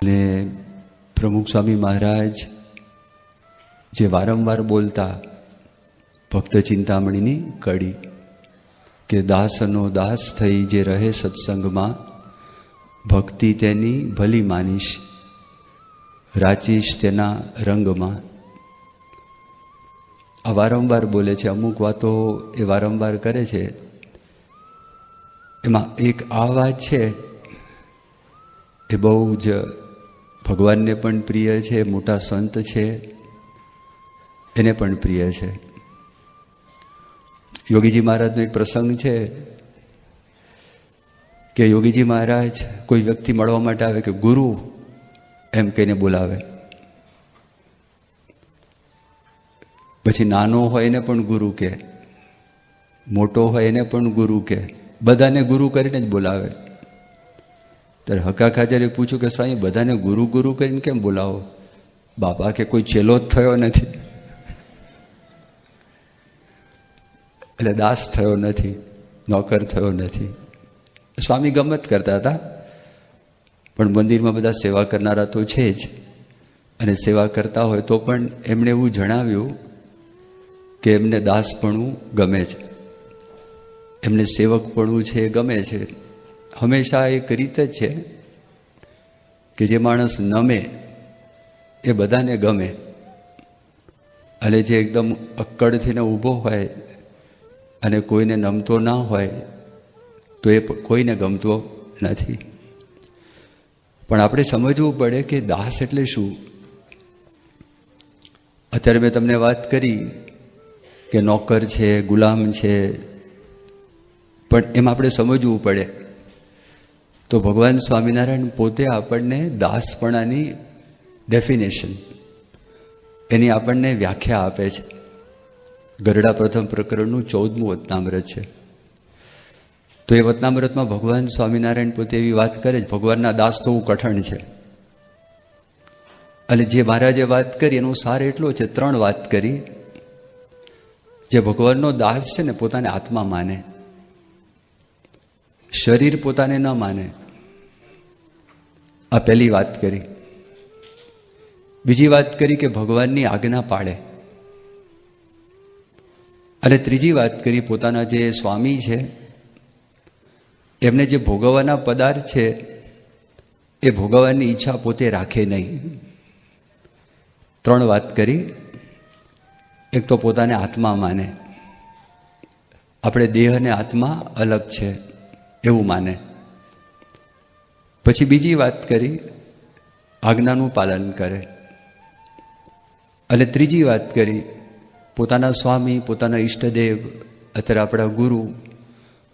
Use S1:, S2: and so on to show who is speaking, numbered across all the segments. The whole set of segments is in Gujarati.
S1: અને પ્રમુખ સ્વામી મહારાજ જે વારંવાર બોલતા ભક્ત ચિંતામણીની કડી કે દાસનો દાસ થઈ જે રહે સત્સંગમાં, ભક્તિ તેની ભલી માનીશ, રાચીશ તેના રંગમાં. આ વારંવાર બોલે છે. અમુક વાતો એ વારંવાર કરે છે. એમાં એક આ વાત છે એ બહુ જ ભગવાનને પણ પ્રિય છે, મોટા સંત છે એને પણ પ્રિય છે. યોગીજી મહારાજનો એક પ્રસંગ છે કે યોગીજી મહારાજ કોઈ વ્યક્તિ મળવા માટે આવે કે ગુરુ એમ કહીને બોલાવે. પછી નાનો હોય એને પણ ગુરુ કહે, મોટો હોય એને પણ ગુરુ કહે, બધાને ગુરુ કરીને જ બોલાવે. ત્યારે હકા ખાચરે પૂછ્યું કે સાંઈ બધાને ગુરુ ગુરુ કરીને કેમ બોલાવો? બાપા કે કોઈ ચેલો જ થયો નથી, એટલે દાસ થયો નથી, નોકર થયો નથી. સ્વામી ગમત કરતા હતા, પણ મંદિરમાં બધા સેવા કરનારા તો છે જ, અને સેવા કરતા હોય તો પણ એમણે એવું જણાવ્યું કે એમને દાસપણું ગમે છે, એમને સેવકપણું છે એ ગમે છે. હંમેશા એક રીત જ છે કે જે માણસ નમે એ બધાને ગમે, અને જે એકદમ અક્કડથીને ઊભો હોય અને કોઈને નમતો ના હોય તો એ કોઈને ગમતો નથી. પણ આપણે સમજવું પડે કે દાસ એટલે શું. અત્યારે મેં તમને વાત કરી કે નોકર છે, ગુલામ છે, પણ એમાં આપણે સમજવું પડે. તો ભગવાન સ્વામિનારાયણ પોતે આપણને દાસપણાની ડેફિનેશન, એની આપણને વ્યાખ્યા આપે છે. ગરડા પ્રથમ પ્રકરણનું 14મું વતનામૃત છે. તો એ વતનામૃતમાં ભગવાન સ્વામિનારાયણ પોતે એવી વાત કરે છે, ભગવાનના દાસ તો હું કઠણ છે. અને જે મહારાજે વાત કરી એનો સાર એટલો છે, 3 વાત કરી. જે ભગવાનનો દાસ છે ને પોતાને આત્મા માને, શરીર પોતાને ન માને. આ પહેલી વાત કરી. બીજી વાત કરી કે ભગવાનની આજ્ઞા પાળે. અને ત્રીજી વાત કરી પોતાના જે સ્વામી છે એમને જે ભોગવવાના પદાર્થ છે એ ભોગવવાની ઈચ્છા પોતે રાખે નહીં. 3 વાત કરી. એક તો પોતાને આત્મા માને, આપણે દેહ અને આત્મા અલગ છે એવું માને. પછી બીજી વાત કરી, આજ્ઞાનું પાલન કરે. અને ત્રીજી વાત કરી, પોતાના સ્વામી, પોતાના ઈષ્ટદેવ, અત્યારે આપણા ગુરુ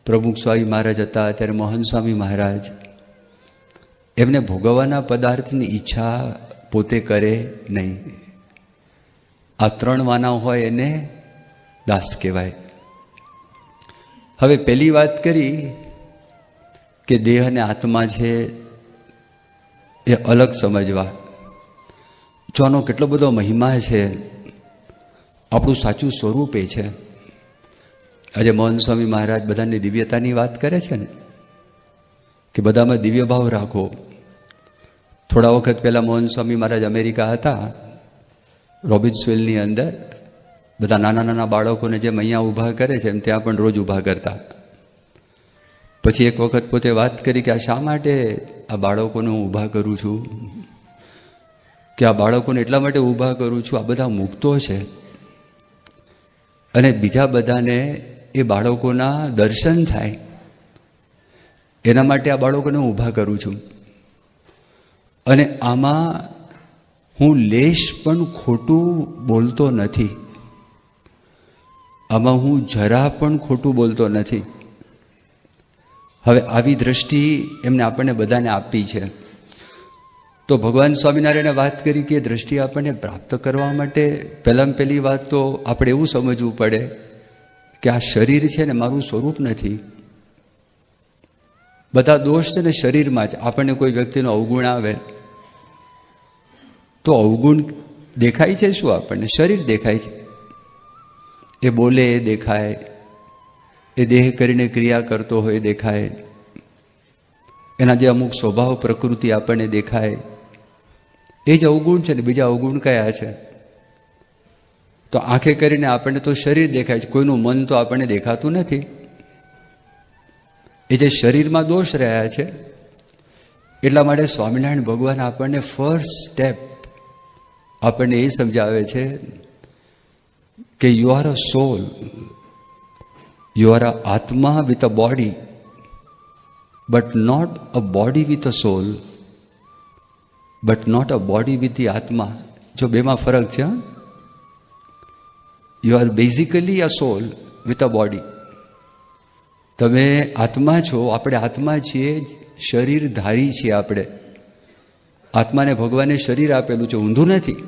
S1: પ્રમુખ સ્વામી મહારાજ હતા, અત્યારે મોહન સ્વામી મહારાજ, એમને ભોગવવાના પદાર્થની ઈચ્છા પોતે કરે નહીં. આ 3 વાના હોય એને દાસ કહેવાય. હવે પહેલી વાત કરી કે દેહ અને આત્મા છે એ અલગ સમજવા. જો આનો કેટલો બધો મહિમા છે, આપણું સાચું સ્વરૂપ એ છે. આજે મોહન સ્વામી મહારાજ બધાની દિવ્યતાની વાત કરે છે ને, કે બધામાં દિવ્ય ભાવ રાખો. થોડા વખત પહેલાં મોહન સ્વામી મહારાજ અમેરિકા હતા, રોબિન્સવિલની અંદર બધા નાના નાના બાળકોને જેમ અહીંયા ઊભા કરે છે એમ ત્યાં પણ રોજ ઊભા કરતા. પછી એક વખત પોતે વાત કરી કે આ શા માટે આ બાળકોને હું ઊભા કરું છું, કે આ બાળકોને એટલા માટે ઊભા કરું છું, આ બધા મુક્તો છે અને બીજા બધાને એ બાળકોના દર્શન થાય એના માટે આ બાળકોને હું ઊભા કરું છું. અને આમાં હું લેશ પણ ખોટું બોલતો નથી, આમાં હું જરા પણ ખોટું બોલતો નથી. હવે આવી દ્રષ્ટિ એમને આપણને બધાને આપી છે. તો ભગવાન સ્વામિનારાયણે વાત કરી કે દ્રષ્ટિ આપણને પ્રાપ્ત કરવા માટે પહેલાં પહેલી વાત તો આપણે એવું સમજવું પડે કે આ શરીર છે ને મારું સ્વરૂપ નથી. બધા દોષ છે ને શરીરમાં જ. આપણને કોઈ વ્યક્તિનો અવગુણ આવે તો અવગુણ દેખાય છે શું? આપણને શરીર દેખાય છે. એ બોલે એ દેખાય, એ દેહ કરીને ક્રિયા કરતો હોય દેખાય, એના જે અમુક સ્વભાવ પ્રકૃતિ આપણને દેખાય, એ જ અવગુણ છે ને બીજા અવગુણ કયા છે? તો આંખે કરીને આપણને તો શરીર દેખાય છે, કોઈનું મન તો આપણને દેખાતું નથી. એ જે શરીરમાં દોષ રહ્યા છે, એટલા માટે સ્વામિનારાયણ ભગવાન આપણને ફર્સ્ટ સ્ટેપ આપણને એ સમજાવે છે કે you are a soul, you are a atma with a body, but not a body with a soul, but not a body with the atma. જો બેમાં ફરક છે. You are basically a soul with a body. તમે આત્મા છો, આપણે આત્મા છીએ, શરીર ધારી છીએ આપણે. આત્માને ભગવાને શરીર આપેલું છે, ઊંધું નથી.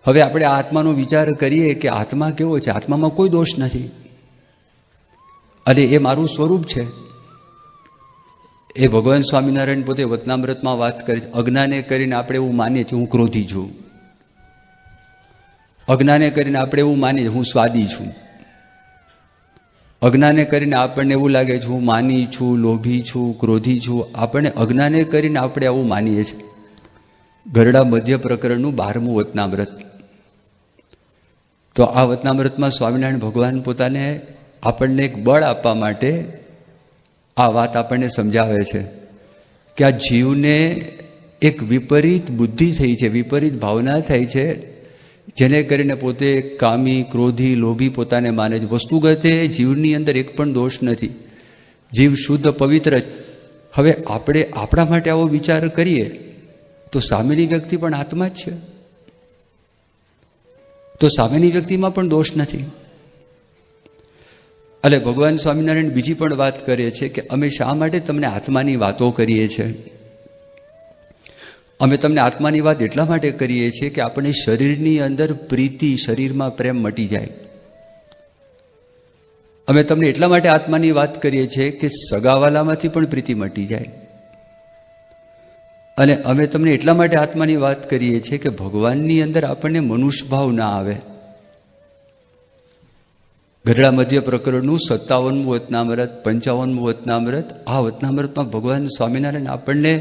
S1: હવે આપણે આ આત્માનો વિચાર કરીએ કે આત્મા કેવો છે, આત્મામાં કોઈ દોષ નથી અને એ મારું સ્વરૂપ છે. એ ભગવાન સ્વામિનારાયણ પોતે વચનામૃતમાં વાત કરે છે. અજ્ઞાને કરીને આપણે એવું માનીએ છીએ હું ક્રોધી છું, અજ્ઞાને કરીને આપણે એવું માનીએ હું સ્વાદી છું, અજ્ઞાને કરીને આપણને એવું લાગે છે હું માની છું, લોભી છું, ક્રોધી છું. આપણને અજ્ઞાને કરીને આપણે આવું માનીએ છીએ. ગરડા મધ્ય પ્રકરણનું 12મું વચનામૃત. તો આ વચનામૃતમાં સ્વામિનારાયણ ભગવાન પોતાને આપણને એક બળ આપવા માટે આ વાત આપણને સમજાવે છે કે આ જીવને એક વિપરીત બુદ્ધિ થઈ છે, વિપરીત ભાવના થઈ છે, જેને કરીને પોતે કામી, ક્રોધી, લોભી પોતાને માને છે. વસ્તુગતે જીવની અંદર એક પણ દોષ નથી, જીવ શુદ્ધ પવિત્ર. હવે આપણે આપણા માટે આવો વિચાર કરીએ તો સામેની વ્યક્તિ પણ આત્મા જ છે, તો સામેની વ્યક્તિમાં પણ દોષ નથી. એટલે ભગવાન સ્વામિનારાયણ બીજી પણ વાત કરે છે કે અમે શા માટે તમને આત્માની વાતો કરીએ છીએ. અમે તમને આત્માની વાત એટલા માટે કરીએ છીએ કે આપણે શરીરની અંદર પ્રીતિ, શરીરમાં પ્રેમ મટી જાય. અમે તમને એટલા માટે આત્માની વાત કરીએ છીએ કે સગાવાલામાંથી પણ પ્રીતિ મટી જાય. અને અમે તમને એટલા માટે આત્માની વાત કરીએ છીએ કે ભગવાનની અંદર આપણને મનુષ્ય ભાવ ના આવે. ગરડા મધ્ય પ્રકરણનું 57મું વચનામૃત, 55મું વચનામૃત. આ વચનામૃતમાં ભગવાન સ્વામિનારાયણ આપણને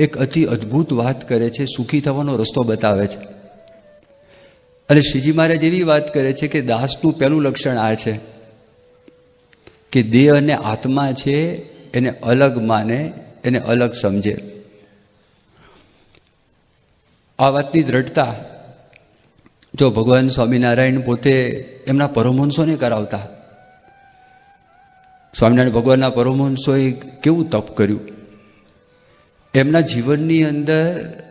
S1: એક અતિ અદ્ભુત વાત કરે છે, સુખી થવાનો રસ્તો બતાવે છે. અને શ્રીજી મહારાજ એવી વાત કરે છે કે દાસનું પહેલું લક્ષણ આ છે કે દેહ અને આત્મા છે એને અલગ માને, એને અલગ સમજે. આ વાતની દ્રઢતા જો ભગવાન સ્વામિનારાયણ પોતે એમના પરમહંસોને કરાવતા. સ્વામિનારાયણ ભગવાનના પરમહંસોએ કેવું તપ કર્યું. એમના જીવનની અંદર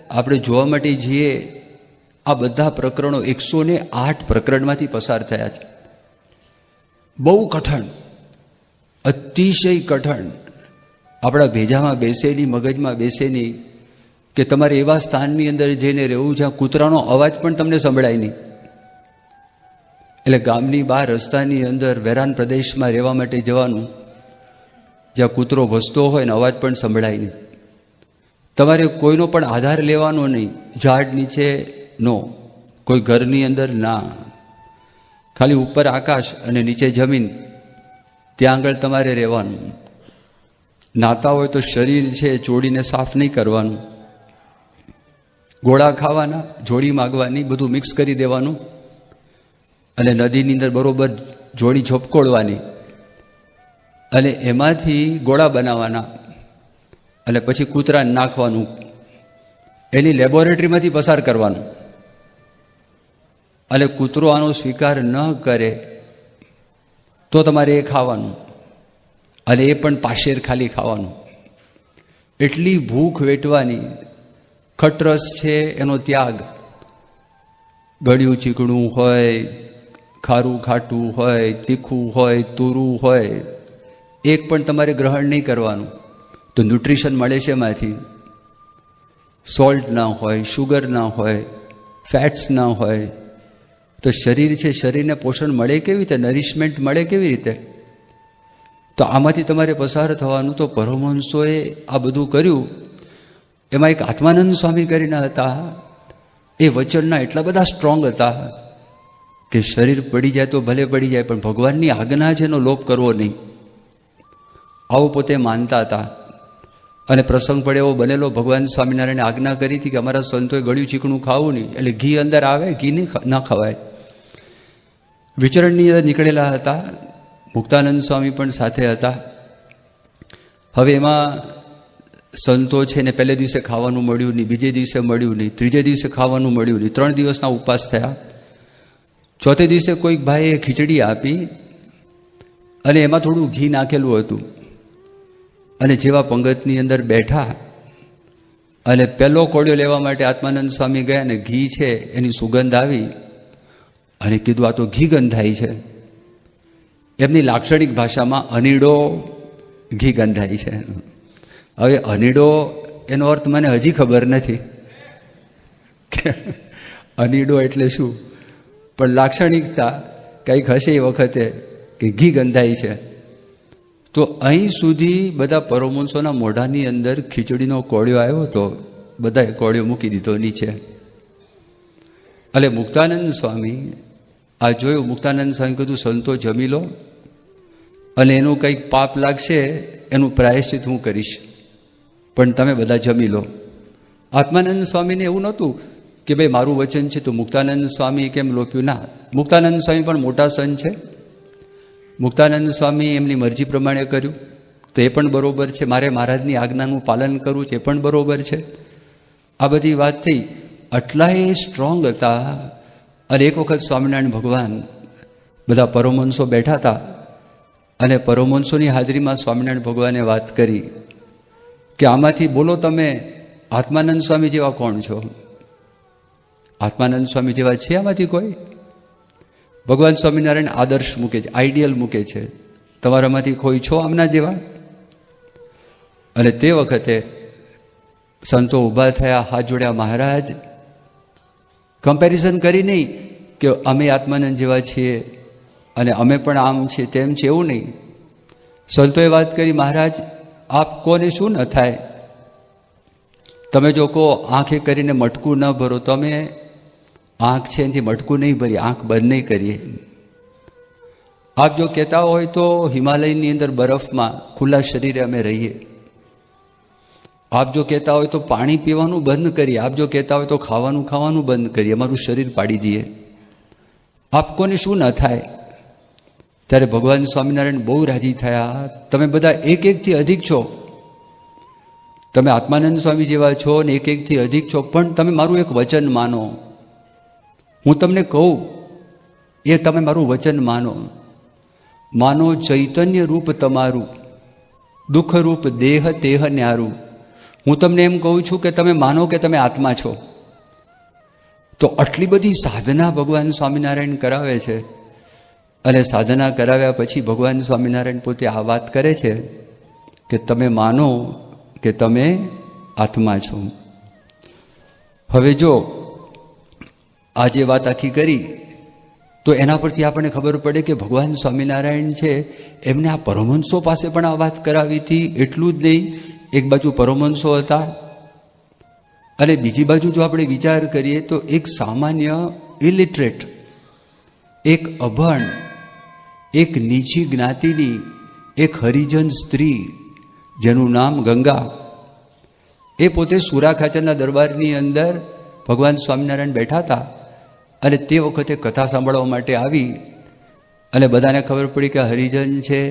S1: આપણે જોવા માટે જઈએ, આ બધા પ્રકરણો 108 પ્રકરણમાંથી પસાર થયા છે. બહુ કઠણ, અતિશય કઠણ. આપણા ભેજામાં બેસે નહીં, મગજમાં બેસે નહીં કે તમારે એવા સ્થાનની અંદર જઈને રહેવું જ્યાં કૂતરાનો અવાજ પણ તમને સંભળાય નહીં. એટલે ગામની બહાર રસ્તાની અંદર વેરાન પ્રદેશમાં રહેવા માટે જવાનું, જ્યાં કૂતરો ભસતો હોય ને અવાજ પણ સંભળાય નહીં. તમારે કોઈનો પણ આધાર લેવાનો નહીં, ઝાડ નીચે નો, કોઈ ઘરની અંદર ના, ખાલી ઉપર આકાશ અને નીચે જમીન, ત્યાં આગળ તમારે રહેવાનું. નાતા હોય તો શરીર છે ચોડીને સાફ નહીં કરવાનું, ગોળા ખાવાના, જોડી માગવાની, બધું મિક્સ કરી દેવાનું. અને નદીની અંદર બરોબર જોડી ઝપકોળવાની અને એમાંથી ગોળા બનાવવાના અને પછી કૂતરાને નાખવાનું, એની લેબોરેટરીમાંથી પસાર કરવાનું. અને કૂતરો આનો સ્વીકાર ન કરે તો તમારે એ ખાવાનું, અને એ પણ પાશેર ખાલી ખાવાનું. એટલી ભૂખ વેઠવાની. ખટરસ છે એનો ત્યાગ. ગળ્યું ચીકણું હોય, ખારું ખાટું હોય, તીખું હોય, તુરું હોય, એક પણ તમારે ગ્રહણ નહીં કરવાનું. તો ન્યુટ્રિશન મળે છે એમાંથી. સોલ્ટ ના હોય, શુગર ના હોય, ફેટ્સ ના હોય, તો શરીર છે, શરીરને પોષણ મળે કેવી રીતે, નરિશમેન્ટ મળે કેવી રીતે? તો આમાંથી તમારે પસાર થવાનું. તો પરમહંસોએ આ બધું કર્યું. એમાં એક આત્માનંદ સ્વામી કરીને હતા, એ વચનના એટલા બધા સ્ટ્રોંગ હતા કે શરીર પડી જાય તો ભલે પડી જાય, પણ ભગવાનની આજ્ઞા છે એનો લોપ કરવો નહીં, આવું પોતે માનતા હતા. અને પ્રસંગ પડે એવો બનેલો. ભગવાન સ્વામિનારાયણે આજ્ઞા કરી હતી કે અમારા સંતોએ ગળ્યું ચીકણું ખાવું નહીં, એટલે ઘી અંદર આવે, ઘી નહીં ના ખવાય. વિચરણની અંદર નીકળેલા હતા, મુક્તાનંદ સ્વામી પણ સાથે હતા. હવે એમાં સંતો છે ને પહેલે દિવસે ખાવાનું મળ્યું નહીં, બીજે દિવસે મળ્યું નહીં, ત્રીજે દિવસે ખાવાનું મળ્યું નહીં, 3 દિવસના ઉપવાસ થયા. ચોથે દિવસે કોઈક ભાઈએ ખીચડી આપી અને એમાં થોડું ઘી નાખેલું હતું. અને જેવા પંગતની અંદર બેઠા અને પહેલો કોળિયો લેવા માટે આત્માનંદ સ્વામી ગયા ને ઘી છે એની સુગંધ આવી અને કીધું આ તો ઘી ગંધાય છે. એમની લાક્ષણિક ભાષામાં અનીડો ઘી ગંધાય છે. હવે અનીડો એનો અર્થ મને હજી ખબર નથી કે અનીડો એટલે શું, પણ લાક્ષણિકતા કંઈક હશે એ વખતે કે ઘી ગંધાય છે. તો અહીં સુધી બધા પરમહંસોના મોઢાની અંદર ખીચડીનો કોળિયો આવ્યો તો બધાએ કોળિયો મૂકી દીધો નીચે. એટલે મુક્તાનંદ સ્વામી આ જોયું. મુક્તાનંદ સ્વામી કીધું સંતો જમી લો અને એનું કંઈક પાપ લાગશે એનું પ્રાયશ્ચિત હું કરીશ, પણ તમે બધા જમી લો. આત્માનંદ સ્વામીને એવું નહોતું કે ભાઈ મારું વચન છે તો મુક્તાનંદ સ્વામી કેમ લોપ્યું. ના, મુક્તાનંદ સ્વામી પણ મોટા સંત છે. મુક્તાનંદ સ્વામી એમની મરજી પ્રમાણે કર્યું તો એ પણ બરોબર છે. મારે મહારાજની આજ્ઞાનું પાલન કરવું છે એ પણ બરોબર છે. આ બધી વાત થઈ. આટલા એ સ્ટ્રોંગ હતા. અને એક વખત સ્વામિનારાયણ ભગવાન બધા પરમહંસો બેઠા હતા અને પરમહંસોની હાજરીમાં સ્વામિનારાયણ ભગવાને વાત કરી કે આમાંથી બોલો તમે આત્માનંદ સ્વામી જેવા કોણ છો? આત્માનંદ સ્વામી જેવા છે આમાંથી કોઈ? ભગવાન સ્વામિનારાયણ આદર્શ મૂકે છે, આઈડિયલ મૂકે છે. તમારામાંથી કોઈ છો આમના જેવા? અને તે વખતે સંતો ઊભા થયા, હાથ જોડ્યા. મહારાજ, કમ્પેરિઝન કરી નહીં કે અમે આત્માનંદ જેવા છીએ અને અમે પણ આમ છીએ તેમ છે, એવું નહીં. સંતોએ વાત કરી, મહારાજ આપ કોને શું ન થાય? તમે જો કહો આંખે કરીને મટકું ન ભરો, તો અમે આંખ છે એનાથી મટકું નહીં ભરીએ, આંખ બંધ નહીં કરીએ. આપ જો કહેતા હોય તો હિમાલયની અંદર બરફમાં ખુલ્લા શરીરે અમે રહીએ. આપ જો કહેતા હોય તો પાણી પીવાનું બંધ કરીએ. આપ જો કહેતા હોય તો ખાવાનું બંધ કરીએ, અમારું શરીર પાડી દઈએ. આપ કોને શું ન થાય? ત્યારે ભગવાન સ્વામિનારાયણ બહુ રાજી થયા. તમે બધા એક એકથી અધિક છો. તમે આત્માનંદ સ્વામી જેવા છો ને એક એકથી અધિક છો, પણ તમે મારું એક વચન માનો. હું તમને કહું એ તમે મારું વચન માનો. માનો ચૈતન્ય રૂપ તમારું, દુઃખ રૂપ દેહ તેહ ન્યારું. હું તમને એમ કહું છું કે તમે માનો કે તમે આત્મા છો. તો આટલી બધી સાધના ભગવાન સ્વામિનારાયણ કરાવે છે. અને સાધના કરાવ્યા પછી ભગવાન સ્વામિનારાયણ પોતે આ વાત કરે છે કે તમે માનો કે તમે આત્મા છો. હવે જો આ જે વાત આખી કરી તો એના પરથી આપણને ખબર પડે કે ભગવાન સ્વામિનારાયણ છે એમને આ પરમહંસો પાસે પણ આ વાત કરાવી હતી. એટલું જ નહીં, એક બાજુ પરમહંસો હતા અને બીજી બાજુ જો આપણે વિચાર કરીએ તો એક સામાન્ય ઇલિટરેટ, એક અભણ, એક નીચી જ્ઞાતિની એક હરિજન સ્ત્રી જેનું નામ ગંગા, એ પોતે સુરા ખાચરના દરબારની અંદર ભગવાન સ્વામિનારાયણ બેઠા હતા અને તે વખતે કથા સાંભળવા માટે આવી. અને બધાને ખબર પડી કે હરિજન છે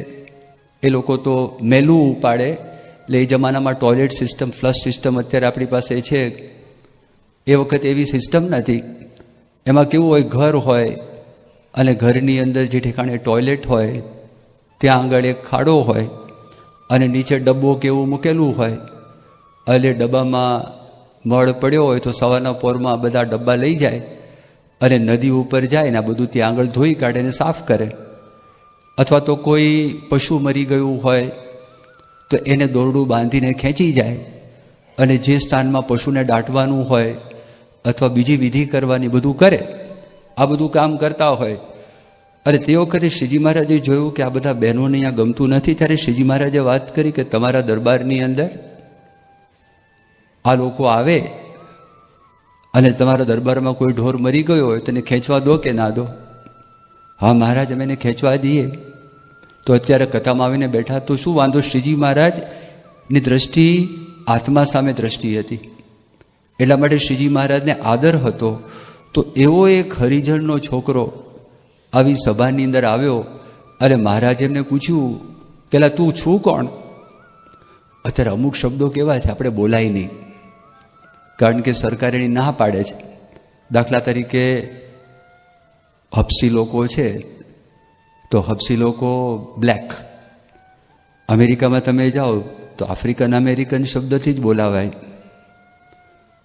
S1: એ લોકો તો મેલું ઉપાડે. એટલે એ જમાનામાં ટોયલેટ સિસ્ટમ, ફ્લશ સિસ્ટમ અત્યારે આપણી પાસે છે, એ વખતે એવી સિસ્ટમ નથી. એમાં કેવું હોય, ઘર હોય અને ઘરની અંદર જે ઠેકાણે ટોયલેટ હોય ત્યાં આગળ એક ખાડો હોય અને નીચે ડબ્બો કે એવું મૂકેલું હોય. એટલે ડબ્બામાં મળ પડ્યો હોય તો સવારના પોરમાં બધા ડબ્બા લઈ જાય અને નદી ઉપર જાય ને આ બધું ત્યાં આગળ ધોઈ કાઢે ને સાફ કરે. અથવા તો કોઈ પશુ મરી ગયું હોય તો એને દોરડું બાંધીને ખેંચી જાય અને જે સ્થાનમાં પશુને દાટવાનું હોય અથવા બીજી વિધિ કરવાની બધું કરે. આ બધું કામ કરતા હોય. અને તે વખતે શ્રીજી મહારાજે જોયું કે આ બધા બહેનોને અહીંયા ગમતું નથી. ત્યારે શ્રીજી મહારાજે વાત કરી કે તમારા દરબારની અંદર આ લોકો આવે અને તમારા દરબારમાં કોઈ ઢોર મરી ગયો હોય તો એને ખેંચવા દો કે ના દો? હા મહારાજ, અમે એને ખેંચવા દઈએ. તો અત્યારે કથામાં આવીને બેઠા તો શું વાંધો? શ્રીજી મહારાજની દ્રષ્ટિ આત્મા સામે દ્રષ્ટિ હતી. એટલા માટે શ્રીજી મહારાજને આદર હતો. તો એવો એક હરિજનનો છોકરો આવી સભાની અંદર આવ્યો અને મહારાજ એમને પૂછ્યું કે લા તું છું કોણ? અત્યારે અમુક શબ્દો કેવા છે આપણે બોલાય નહીં, કારણ કે સરકાર એની ના પાડે છે. દાખલા તરીકે હબસી લોકો છે, તો હબસી લોકો બ્લેક. અમેરિકામાં તમે જાઓ તો આફ્રિકન અમેરિકન શબ્દથી જ બોલાવાય,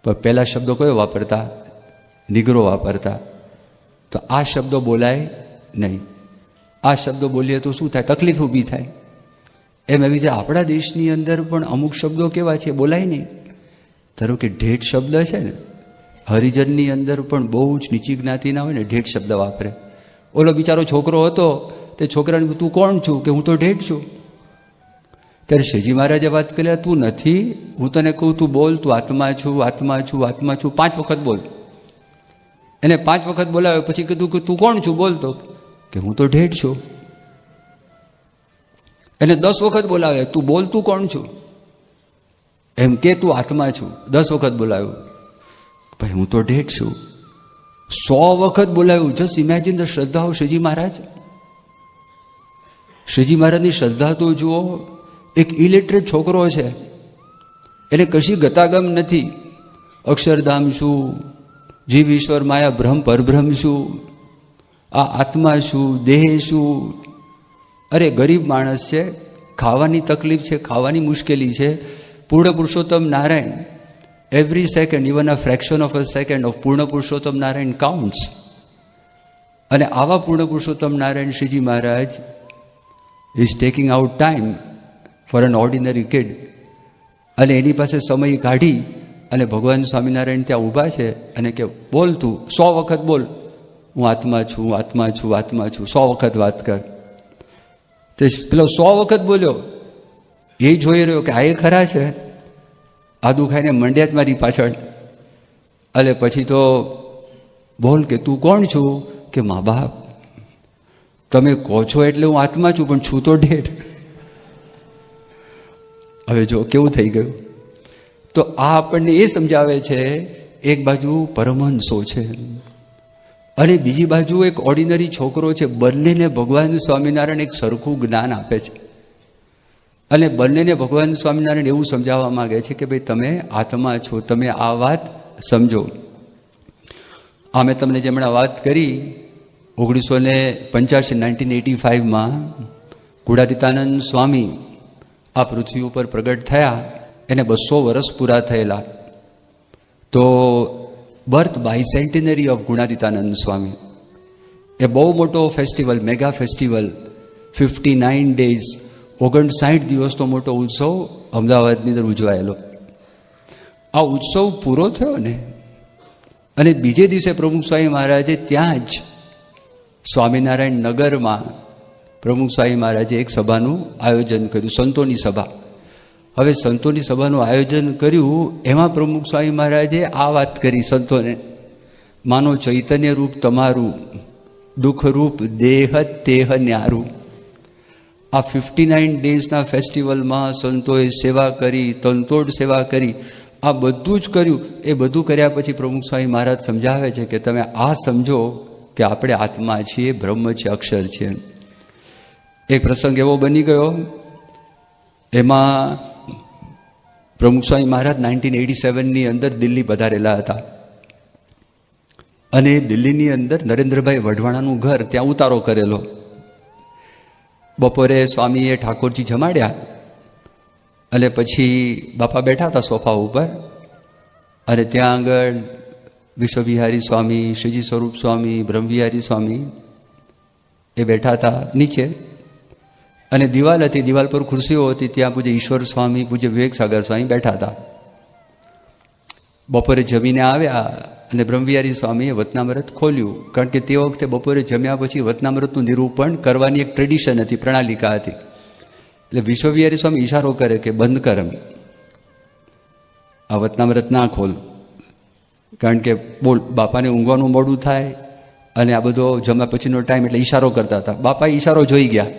S1: પણ પહેલા શબ્દો કયો વાપરતા? નિગ્રો વાપરતા. તો આ શબ્દો બોલાય નહીં. આ શબ્દો બોલીએ તો શું થાય? તકલીફ ઊભી થાય. એમ એવી રીતે આપણા દેશની અંદર પણ અમુક શબ્દો કેવા છે બોલાય નહીં. ધારો કે ઢેઢ શબ્દ છે ને, હરિજનની અંદર પણ બહુ જ નીચી જ્ઞાતિના હોય ને ઢેઢ શબ્દ વાપરે. ઓલો બિચારો છોકરો હતો, તે છોકરાને તું કોણ છું? કે હું તો ઢેઢ છું. ત્યારે શ્રીજી મહારાજે વાત કરી, તું નથી, હું તને કહું તું બોલ, તું આત્મા છું, આત્મા છું, આત્મા છું. 5 વખત બોલ. એને 5 વખત બોલાવ્યો, પછી કીધું કે તું કોણ છું? બોલતો કે હું તો ઢેઢ છું. એને 10 વખત બોલાવે, તું બોલ, તું કોણ છું? એમ કે તું આત્મા છું. 10 વખત બોલાવ્યું, ભાઈ હું તો ઢેઢ છું. 100 વખત બોલાવ્યું. જસ્ટ ઇમેજિન ધ શ્રદ્ધા ઓફ શ્રીજી મહારાજ. શ્રીજી મહારાજની શ્રદ્ધા તો જુઓ. એક ઇલિટરેટ છોકરો છે, એને કશી ગતાગમ નથી. અક્ષરધામ શું, જીવ ઈશ્વર માયા બ્રહ્મ પરબ્રહ્મ શું, આ આત્મા શું, દેહ શું. અરે ગરીબ માણસ છે, ખાવાની તકલીફ છે, ખાવાની મુશ્કેલી છે. Purna Purushottam Narayan, every second, even a fraction of a second of Purna Purushottam Narayan counts. અને આવા Purna Purushottam Narayan Shriji Maharaj is taking out time for an ordinary kid. અને એની પાસે સમય કાઢી અને ભગવાન સ્વામિનારાયણ ત્યાં ઊભા છે અને કે બોલ તું 100 વખત બોલ, હું આત્મા છું, આત્મા છું, આત્મા છું. 100 વખત વાત કર. તે પેલો 100 વખત બોલ્યો. એ જોઈ રહ્યો કે આ એ ખરા છે, આદુ ખાઈને મંડ્યા જ મારી પાછળ. અને પછી તો બોલ કે તું કોણ છું? કે મા બાપ. તમે કહો છો એટલે હું આત્મા છું, પણ છું તો ઢેઢ. હવે જો કેવું થઈ ગયું. તો આ આપણને એ સમજાવે છે, એક બાજુ પરમહંસો છે અને બીજી બાજુ એક ઓર્ડિનરી છોકરો છે. બંનેને ભગવાન સ્વામિનારાયણ એક સરખું જ્ઞાન આપે છે. અને બંનેને ભગવાન સ્વામિનારાયણ એવું સમજાવવા માંગે છે કે ભાઈ તમે આત્મા છો, તમે આ વાત સમજો. આ મેં તમને જેમણે વાત કરી 1985 ગુણાતીતાનંદ સ્વામી આ પૃથ્વી ઉપર પ્રગટ થયા. એને 200 વર્ષ પૂરા થયેલા. તો બર્થ બાયસેન્ટિનરી ઓફ ગુણાતીતાનંદ સ્વામી એ બહુ મોટો ફેસ્ટિવલ, મેગા ફેસ્ટિવલ, 59 ડેઝ, 59 દિવસનો મોટો ઉત્સવ અમદાવાદની અંદર ઉજવાયેલો. આ ઉત્સવ પૂરો થયો ને, અને બીજે દિવસે પ્રમુખ સ્વામી મહારાજે ત્યાં જ સ્વામિનારાયણ નગરમાં પ્રમુખ સ્વામી મહારાજે એક સભાનું આયોજન કર્યું, સંતોની સભા. હવે સંતોની સભાનું આયોજન કર્યું, એમાં પ્રમુખ સ્વામી મહારાજે આ વાત કરી સંતોને, માનો ચૈતન્ય રૂપ તમારું, દુઃખરૂપ દેહ તેહ ન્યારું. આ 59 ડેઝના ફેસ્ટિવલમાં સંતોએ સેવા કરી, તનતોડ સેવા કરી, આ બધું જ કર્યું. એ બધું કર્યા પછી પ્રમુખ સ્વામી મહારાજ સમજાવે છે કે તમે આ સમજો કે આપણે આત્મા છીએ, બ્રહ્મ છે, અક્ષર છે. એક પ્રસંગ એવો બની ગયો, એમાં પ્રમુખ સ્વામી મહારાજ 1987ની અંદર દિલ્હી પધારેલા હતા. અને દિલ્હીની અંદર નરેન્દ્રભાઈ વઢવાણાનું ઘર, ત્યાં ઉતારો કરેલો. બપોરે સ્વામીએ ઠાકોરજી જમાડ્યા અને પછી બાપા બેઠા હતા સોફા ઉપર. અને ત્યાં આગળ વિશ્વવિહારી સ્વામી, શ્રીજી સ્વરૂપ સ્વામી, બ્રહ્મવિહારી સ્વામી એ બેઠા હતા નીચે. અને દિવાલ હતી, દિવાલ પર ખુરશીઓ હતી, ત્યાં પૂજ્ય ઈશ્વર સ્વામી, પૂજ્ય વિવેક સાગર સ્વામી બેઠા હતા. બપોરે જમીને આવ્યા અને બ્રહ્મવિહારી સ્વામીએ વતનામૃત ખોલ્યું, કારણ કે તે વખતે બપોરે જમ્યા પછી વતનામૃતનું નિરૂપણ કરવાની એક ટ્રેડિશન હતી, પ્રણાલિકા હતી. એટલે વિશ્વવિહારી સ્વામી ઈશારો કરે કે બંધ કર, આ વતનામૃત ના ખોલ, કારણ કે બોલ બાપાને ઊંઘવાનું મોડું થાય અને આ બધો જમ્યા પછીનો ટાઈમ, એટલે ઈશારો કરતા હતા. બાપા ઈશારો જોઈ ગયા.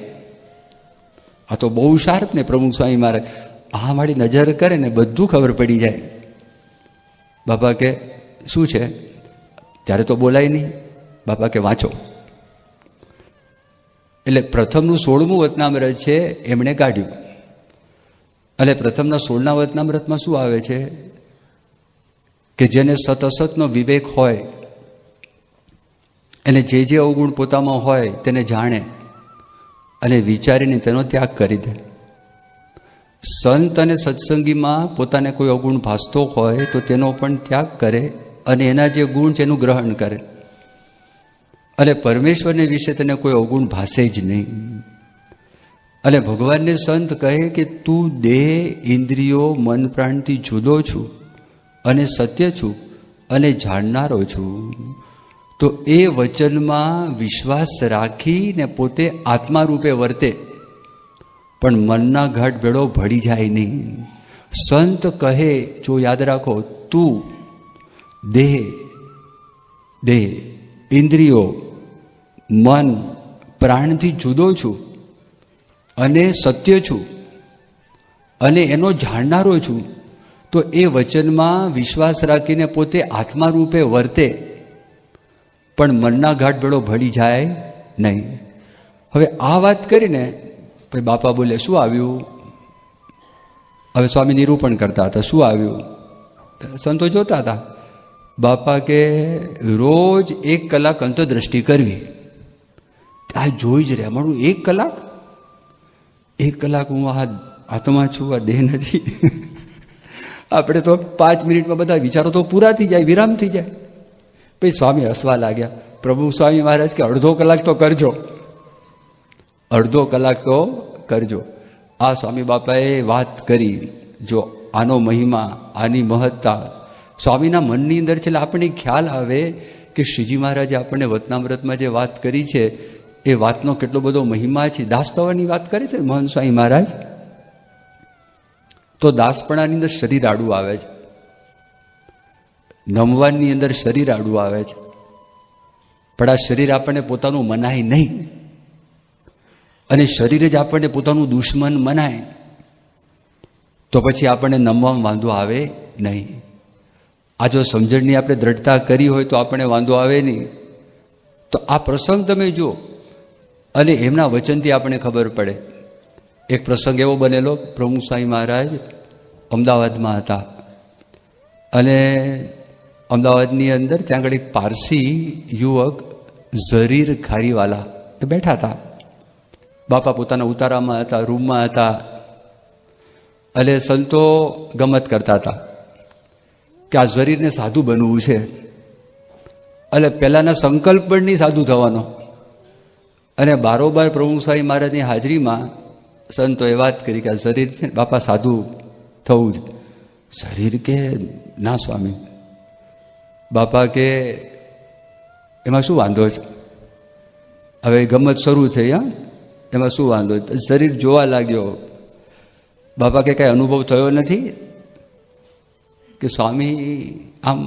S1: આ તો બહુ શાર્પ ને પ્રમુખ સ્વામી મહારાજ. આ મારી નજર કરે ને બધું ખબર પડી જાય. બાપા કે શું છે? ત્યારે તો બોલાય નહીં. બાપા કે વાંચો. એટલે પ્રથમનું 16મું વચનામૃત છે એમણે કાઢ્યું. અને પ્રથમના 16ના વચનામૃતમાં શું આવે છે કે જેને સત અસતનો વિવેક હોય, એને જે અવગુણ પોતામાં હોય તેને જાણે અને વિચારીને તેનો ત્યાગ કરી દે. સંત અને સત્સંગીમાં પોતાને કોઈ અવગુણ ભાસતો હોય તો તેનો પણ ત્યાગ કરે અને એના જે ગુણ છે એનું ગ્રહણ કરે. અને પરમેશ્વરને વિશે તેને કોઈ અવગુણ ભાસે જ નહીં. અને ભગવાનને સંત કહે કે તું દેહ, ઇન્દ્રિયો, મન, પ્રાણથી જુદો છું અને સત્ય છું અને જાણનારો છું. તો એ વચનમાં વિશ્વાસ રાખીને પોતે આત્મા રૂપે વર્તે, પણ મનના ઘાટ ભેળો ભળી જાય નહીં. સંત કહે, જો યાદ રાખો, તું દેહ, ઇન્દ્રિયો, મન, પ્રાણથી જુદો છું અને સત્ય છું અને એનો જાણનારો છું. તો એ વચનમાં વિશ્વાસ રાખીને પોતે આત્મા રૂપે વર્તે, પણ મનના ઘાટ ભેળો ભળી જાય નહીં. હવે આ વાત કરીને પછી બાપા બોલે, શું આવ્યું? હવે સ્વામી નિરૂપણ કરતા હતા, શું આવ્યું? સંતો જોતા હતા. બાપા કે રોજ 1 કલાક અંતરદ્રષ્ટિ કરવી. આ જોઈ જ રહ્યા મારું 1 કલાક 1 કલાક હું આ આત્મા છું, આ દેહ નથી. આપણે તો 5 મિનિટમાં બધા વિચારો તો પૂરા થઈ જાય, વિરામ થઈ જાય. પછી સ્વામી હસવા લાગ્યા. પ્રભુ સ્વામી મહારાજ કે અડધો કલાક તો કરજો, અડધો કલાક તો કરજો. આ સ્વામી બાપાએ વાત કરી. જો આનો મહિમા, આની મહત્તા સ્વામીના મનની અંદર છે. આપણને ખ્યાલ આવે કે શ્રીજી મહારાજે આપણને વચનામૃતમાં જે વાત કરી છે એ વાતનો કેટલો બધો મહિમા છે. દાસ થવાની વાત કરી છે મહંત સ્વામી મહારાજ. તો દાસપણાની અંદર શરીર આડું આવે છે, નમવાની અંદર શરીર આડું આવે છે, પણ આ શરીર આપણને પોતાનું મનાય નહીં. અને શરીર જ આપણને પોતાનું દુશ્મન મનાય તો પછી આપણને નમવામાં વાંધો આવે નહીં. આ જો સમજણની આપણે દ્રઢતા કરી હોય તો આપણને વાંધો આવે નહીં. તો આ પ્રસંગ તમે જુઓ અને એમના વચનથી આપણને ખબર પડે. એક પ્રસંગ એવો બનેલો, પ્રમુખ સ્વામી મહારાજ અમદાવાદમાં હતા અને અમદાવાદની અંદર ત્યાં આગળ એક પારસી યુવક ઝરીર ખારીવાલા એ બેઠા હતા. બાપા પોતાના ઉતારામાં હતા, રૂમમાં હતા અને સંતો ગમત કરતા હતા કે આ ઝરીરને સાધુ બનવું છે. એટલે પહેલાંના સંકલ્પ પણ નહીં સાધુ થવાનો. અને બારોબાર પ્રમુખ સ્વામી મહારાજની હાજરીમાં સંતોએ વાત કરી કે આ શરીર છે ને બાપા સાધુ થવું જ. શરીર કે ના સ્વામી. બાપા કે એમાં શું વાંધો છે? હવે ગમત શરૂ થઈ. એમાં શું વાંધો? શરીર જોવા લાગ્યો. બાપા કે કાંઈ અનુભવ થયો નથી? કે સ્વામી આમ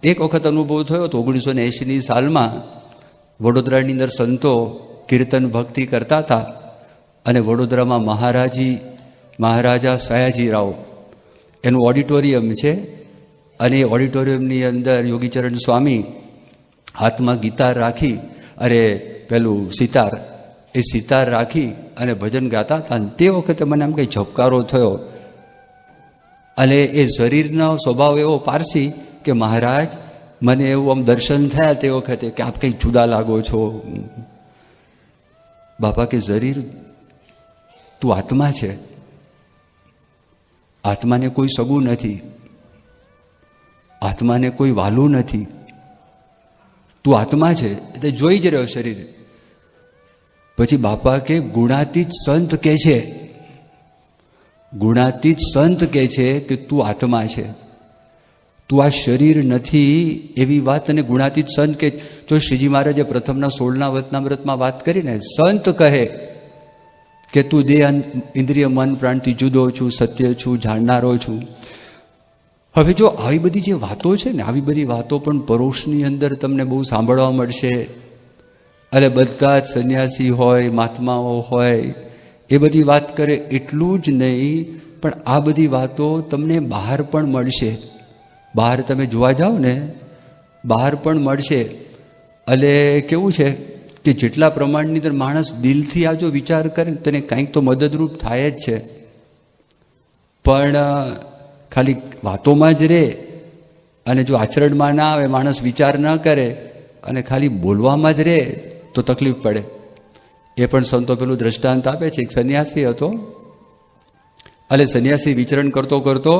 S1: એક વખત અનુભવ થયો તો 1980ની સાલમાં વડોદરાની અંદર સંતો કીર્તન ભક્તિ કરતા હતા અને વડોદરામાં મહારાજા સયાજીરાવ એનું ઓડિટોરિયમ છે અને એ ઓડિટોરિયમની અંદર યોગીચરણ સ્વામી હાથમાં ગિટાર રાખી પેલું સિતાર, એ સિતાર રાખી અને ભજન ગાતા હતા. તે વખતે મને આમ કંઈ ઝબકારો થયો અને એ શરીરનો સ્વભાવ એવો પારસી કે મહારાજ મને એવું આમ દર્શન થયા તે વખતે કે આપ કંઈક જુદા લાગો છો. બાપા કે શરીર તું આત્મા છે, આત્માને કોઈ સગું નથી, આત્માને કોઈ વાલું નથી, તું આત્મા છે એટલે જોઈ જ રહ્યો શરીર. પછી બાપા કે ગુણાતીત સંત કે છે, ગુણાતીત સંત કે છે કે તું આત્મા છે, તું આ શરીર નથી એવી વાત. અને ગુણાતીત સંત કે જો શ્રીજી મહારાજે પ્રથમના 16ના વચનામૃતમાં વાત કરીને સંત કહે કે તું દેહ, ઇન્દ્રિય, મન, પ્રાણથી જુદો છું, સત્ય છું, જાણનારો છું. હવે જો આવી બધી જે વાતો છે ને, આવી બધી વાતો પણ પરોશની અંદર તમને બહુ સાંભળવા મળશે. અને બધા જ સંન્યાસી હોય, મહાત્માઓ હોય, એ બધી વાત કરે એટલું જ નહીં, પણ આ બધી વાતો તમને બહાર પણ મળશે. બહાર તમે જોવા જાઓ ને, બહાર પણ મળશે. એટલે કેવું છે કે જેટલા પ્રમાણની અંદર માણસ દિલથી આ જો વિચાર કરે તેને કંઈક તો મદદરૂપ થાય જ છે. પણ ખાલી વાતોમાં જ રહે અને જો આચરણમાં ના આવે, માણસ વિચાર ન કરે અને ખાલી બોલવામાં જ રહે તો તકલીફ પડે. એ પણ સંતો પેલું દ્રષ્ટાંત આપે છે. એક સંન્યાસી હતો, એટલે સંન્યાસી વિચરણ કરતો કરતો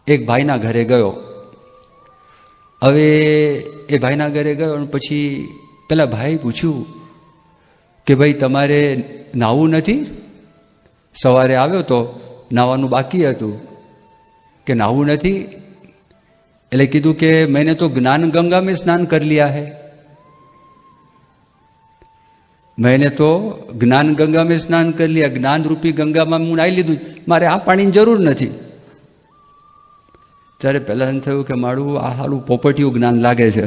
S1: એક ભાઈના ઘરે ગયો. હવે એ ભાઈના ઘરે ગયો અને પછી પેલા ભાઈ પૂછ્યું કે ભાઈ તમારે નાહવું નથી? સવારે આવ્યો તો નાહવાનું બાકી હતું કે નાહવું નથી? એટલે કીધું કે मैंने तो ज्ञान गंगा में स्नान कर लिया है. मैंने तो ज्ञान गंगा में स्नान कर लिया. જ્ઞાન રૂપી ગંગામાં હું નાહી લીધું, મારે આ પાણીની જરૂર નથી. ત્યારે પહેલા એમ થયું કે મારું આ હાલું પોપટિયું જ્ઞાન લાગે છે.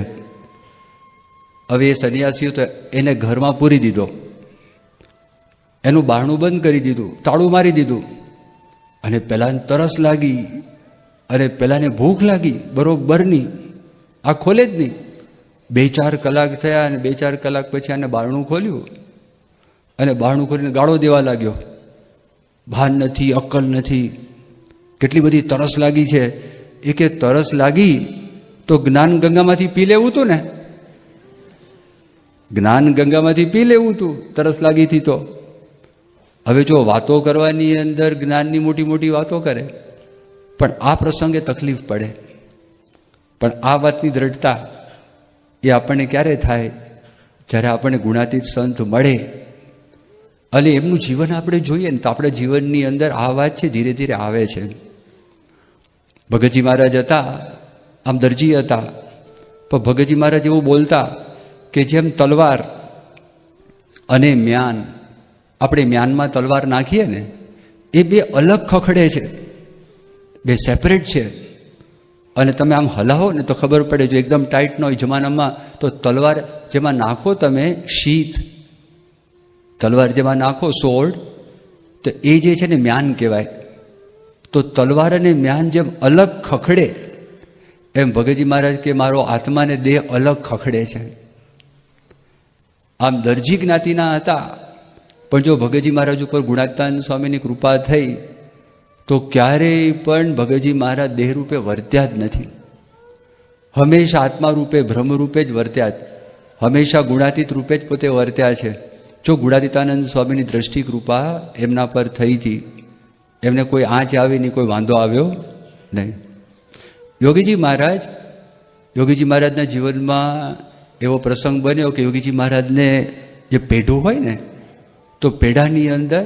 S1: હવે એ સંન્યાસી તો એને ઘરમાં પૂરી દીધો, એનું બારણું બંધ કરી દીધું, તાળું મારી દીધું. અને પહેલાને તરસ લાગી અને પહેલાને ભૂખ લાગી બરોબરની. આ ખોલે જ નહીં. 2-4 કલાક થયા અને 2-4 કલાક પછી આને બારણું ખોલ્યું અને બારણું ખોલીને ગાળો દેવા લાગ્યો. ભાન નથી, અક્કલ નથી, કેટલી બધી તરસ લાગી છે. એ કે તરસ લાગી તો જ્ઞાન ગંગામાંથી પી લેવું હતું ને, જ્ઞાન ગંગામાંથી પી લેવું હતું તરસ લાગી હતી તો. હવે જો વાતો કરવાની અંદર જ્ઞાનની મોટી મોટી વાતો કરે, પણ આ પ્રસંગે તકલીફ પડે. પણ આ વાતની દ્રઢતા એ આપણને ક્યારે થાય? જ્યારે આપણને ગુણાતીત સંત મળે અને એમનું જીવન આપણે જોઈએ ને તો આપણા જીવનની અંદર આ વાત છે ધીરે ધીરે આવે છે. ભગતજી મહારાજ હતા, આમ દરજી હતા, પણ ભગતજી મહારાજ એવું બોલતા કે જેમ તલવાર અને મ્યાન, આપણે મ્યાનમાં તલવાર નાખીએ ને એ બે અલગ ખખડે છે, બે સેપરેટ છે. અને તમે આમ હલાવો ને તો ખબર પડે. જો એકદમ ટાઈટ ન હોય જમાનામાં તો તલવાર જેમાં નાખો તમે શીથ, તલવાર જેમાં નાખો સોર્ડ, તો એ જે છે ને મ્યાન કહેવાય. તો તલવાર અને મ્યાન જેમ અલગ ખખડે એમ ભગતજી મહારાજ કે મારો આત્મા ને દેહ અલગ ખખડે છે. આમ દરજી જ્ઞાતિના હતા, પણ જો ભગતજી મહારાજ ઉપર ગુણાતીતાનંદ સ્વામીની કૃપા થઈ તો ક્યારેય પણ ભગતજી મહારાજ દેહ રૂપે વર્ત્યા જ નથી. હંમેશા આત્મા રૂપે, બ્રહ્મ રૂપે જ વર્ત્યા જ, હંમેશા ગુણાતીત રૂપે જ પોતે વર્ત્યા છે. જો ગુણાતીતાનંદ સ્વામીની દ્રષ્ટિ કૃપા એમના પર થઈ હતી, એમને કોઈ આંચ આવી નહીં, કોઈ વાંધો આવ્યો નહીં. યોગીજી મહારાજના જીવનમાં એવો પ્રસંગ બન્યો કે યોગીજી મહારાજને જે પેઢું હોય ને તો પેઢાની અંદર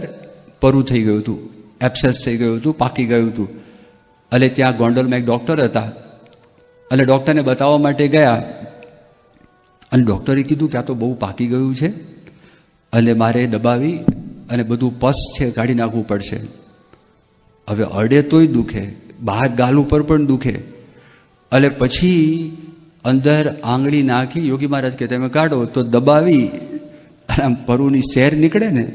S1: પરું થઈ ગયું હતું, એબ્સેસ થઈ ગયું હતું, પાકી ગયું હતું. એટલે ત્યાં ગોંડલમાં એક ડૉક્ટર હતા અને ડૉક્ટરને બતાવવા માટે ગયા અને ડૉક્ટરે કીધું કે આ તો બહુ પાકી ગયું છે અને મારે દબાવી અને બધું પસ છે કાઢી નાખવું પડશે. હવે અડે તોય દુખે, બહાર ગાલ ઉપર પણ દુખે. એટલે પછી અંદર આંગળી નાખી યોગી મહારાજ કે તમે કાઢો તો દબાવી અને આમ પરુની શેર નીકળે ને.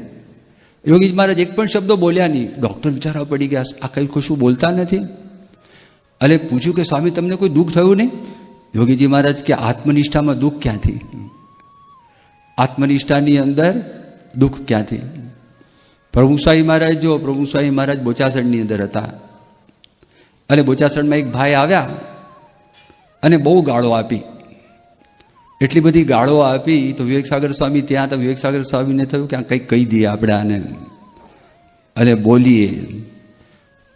S1: યોગી મહારાજ એક પણ શબ્દો બોલ્યા નહીં. ડૉક્ટર વિચારવા પડી ગયા, આ કંઈ કશું બોલતા નથી. એટલે પૂછ્યું કે સ્વામી તમને કોઈ દુઃખ થયું નહીં? યોગીજી મહારાજ કે આત્મનિષ્ઠામાં દુઃખ ક્યાંથી? આત્મનિષ્ઠાની અંદર દુઃખ ક્યાંથી? પ્રભુ સ્વામી મહારાજ બોચાસણની અંદર હતા અને બોચાસણમાં એક ભાઈ આવ્યા અને બહુ ગાળો આપી. એટલી બધી ગાળો આપી તો વિવેકસાગર સ્વામી ત્યાં હતા. વિવેકસાગર સ્વામીને થયું કે આ કંઈક કહી દઈએ આપણે આને અને બોલીએ.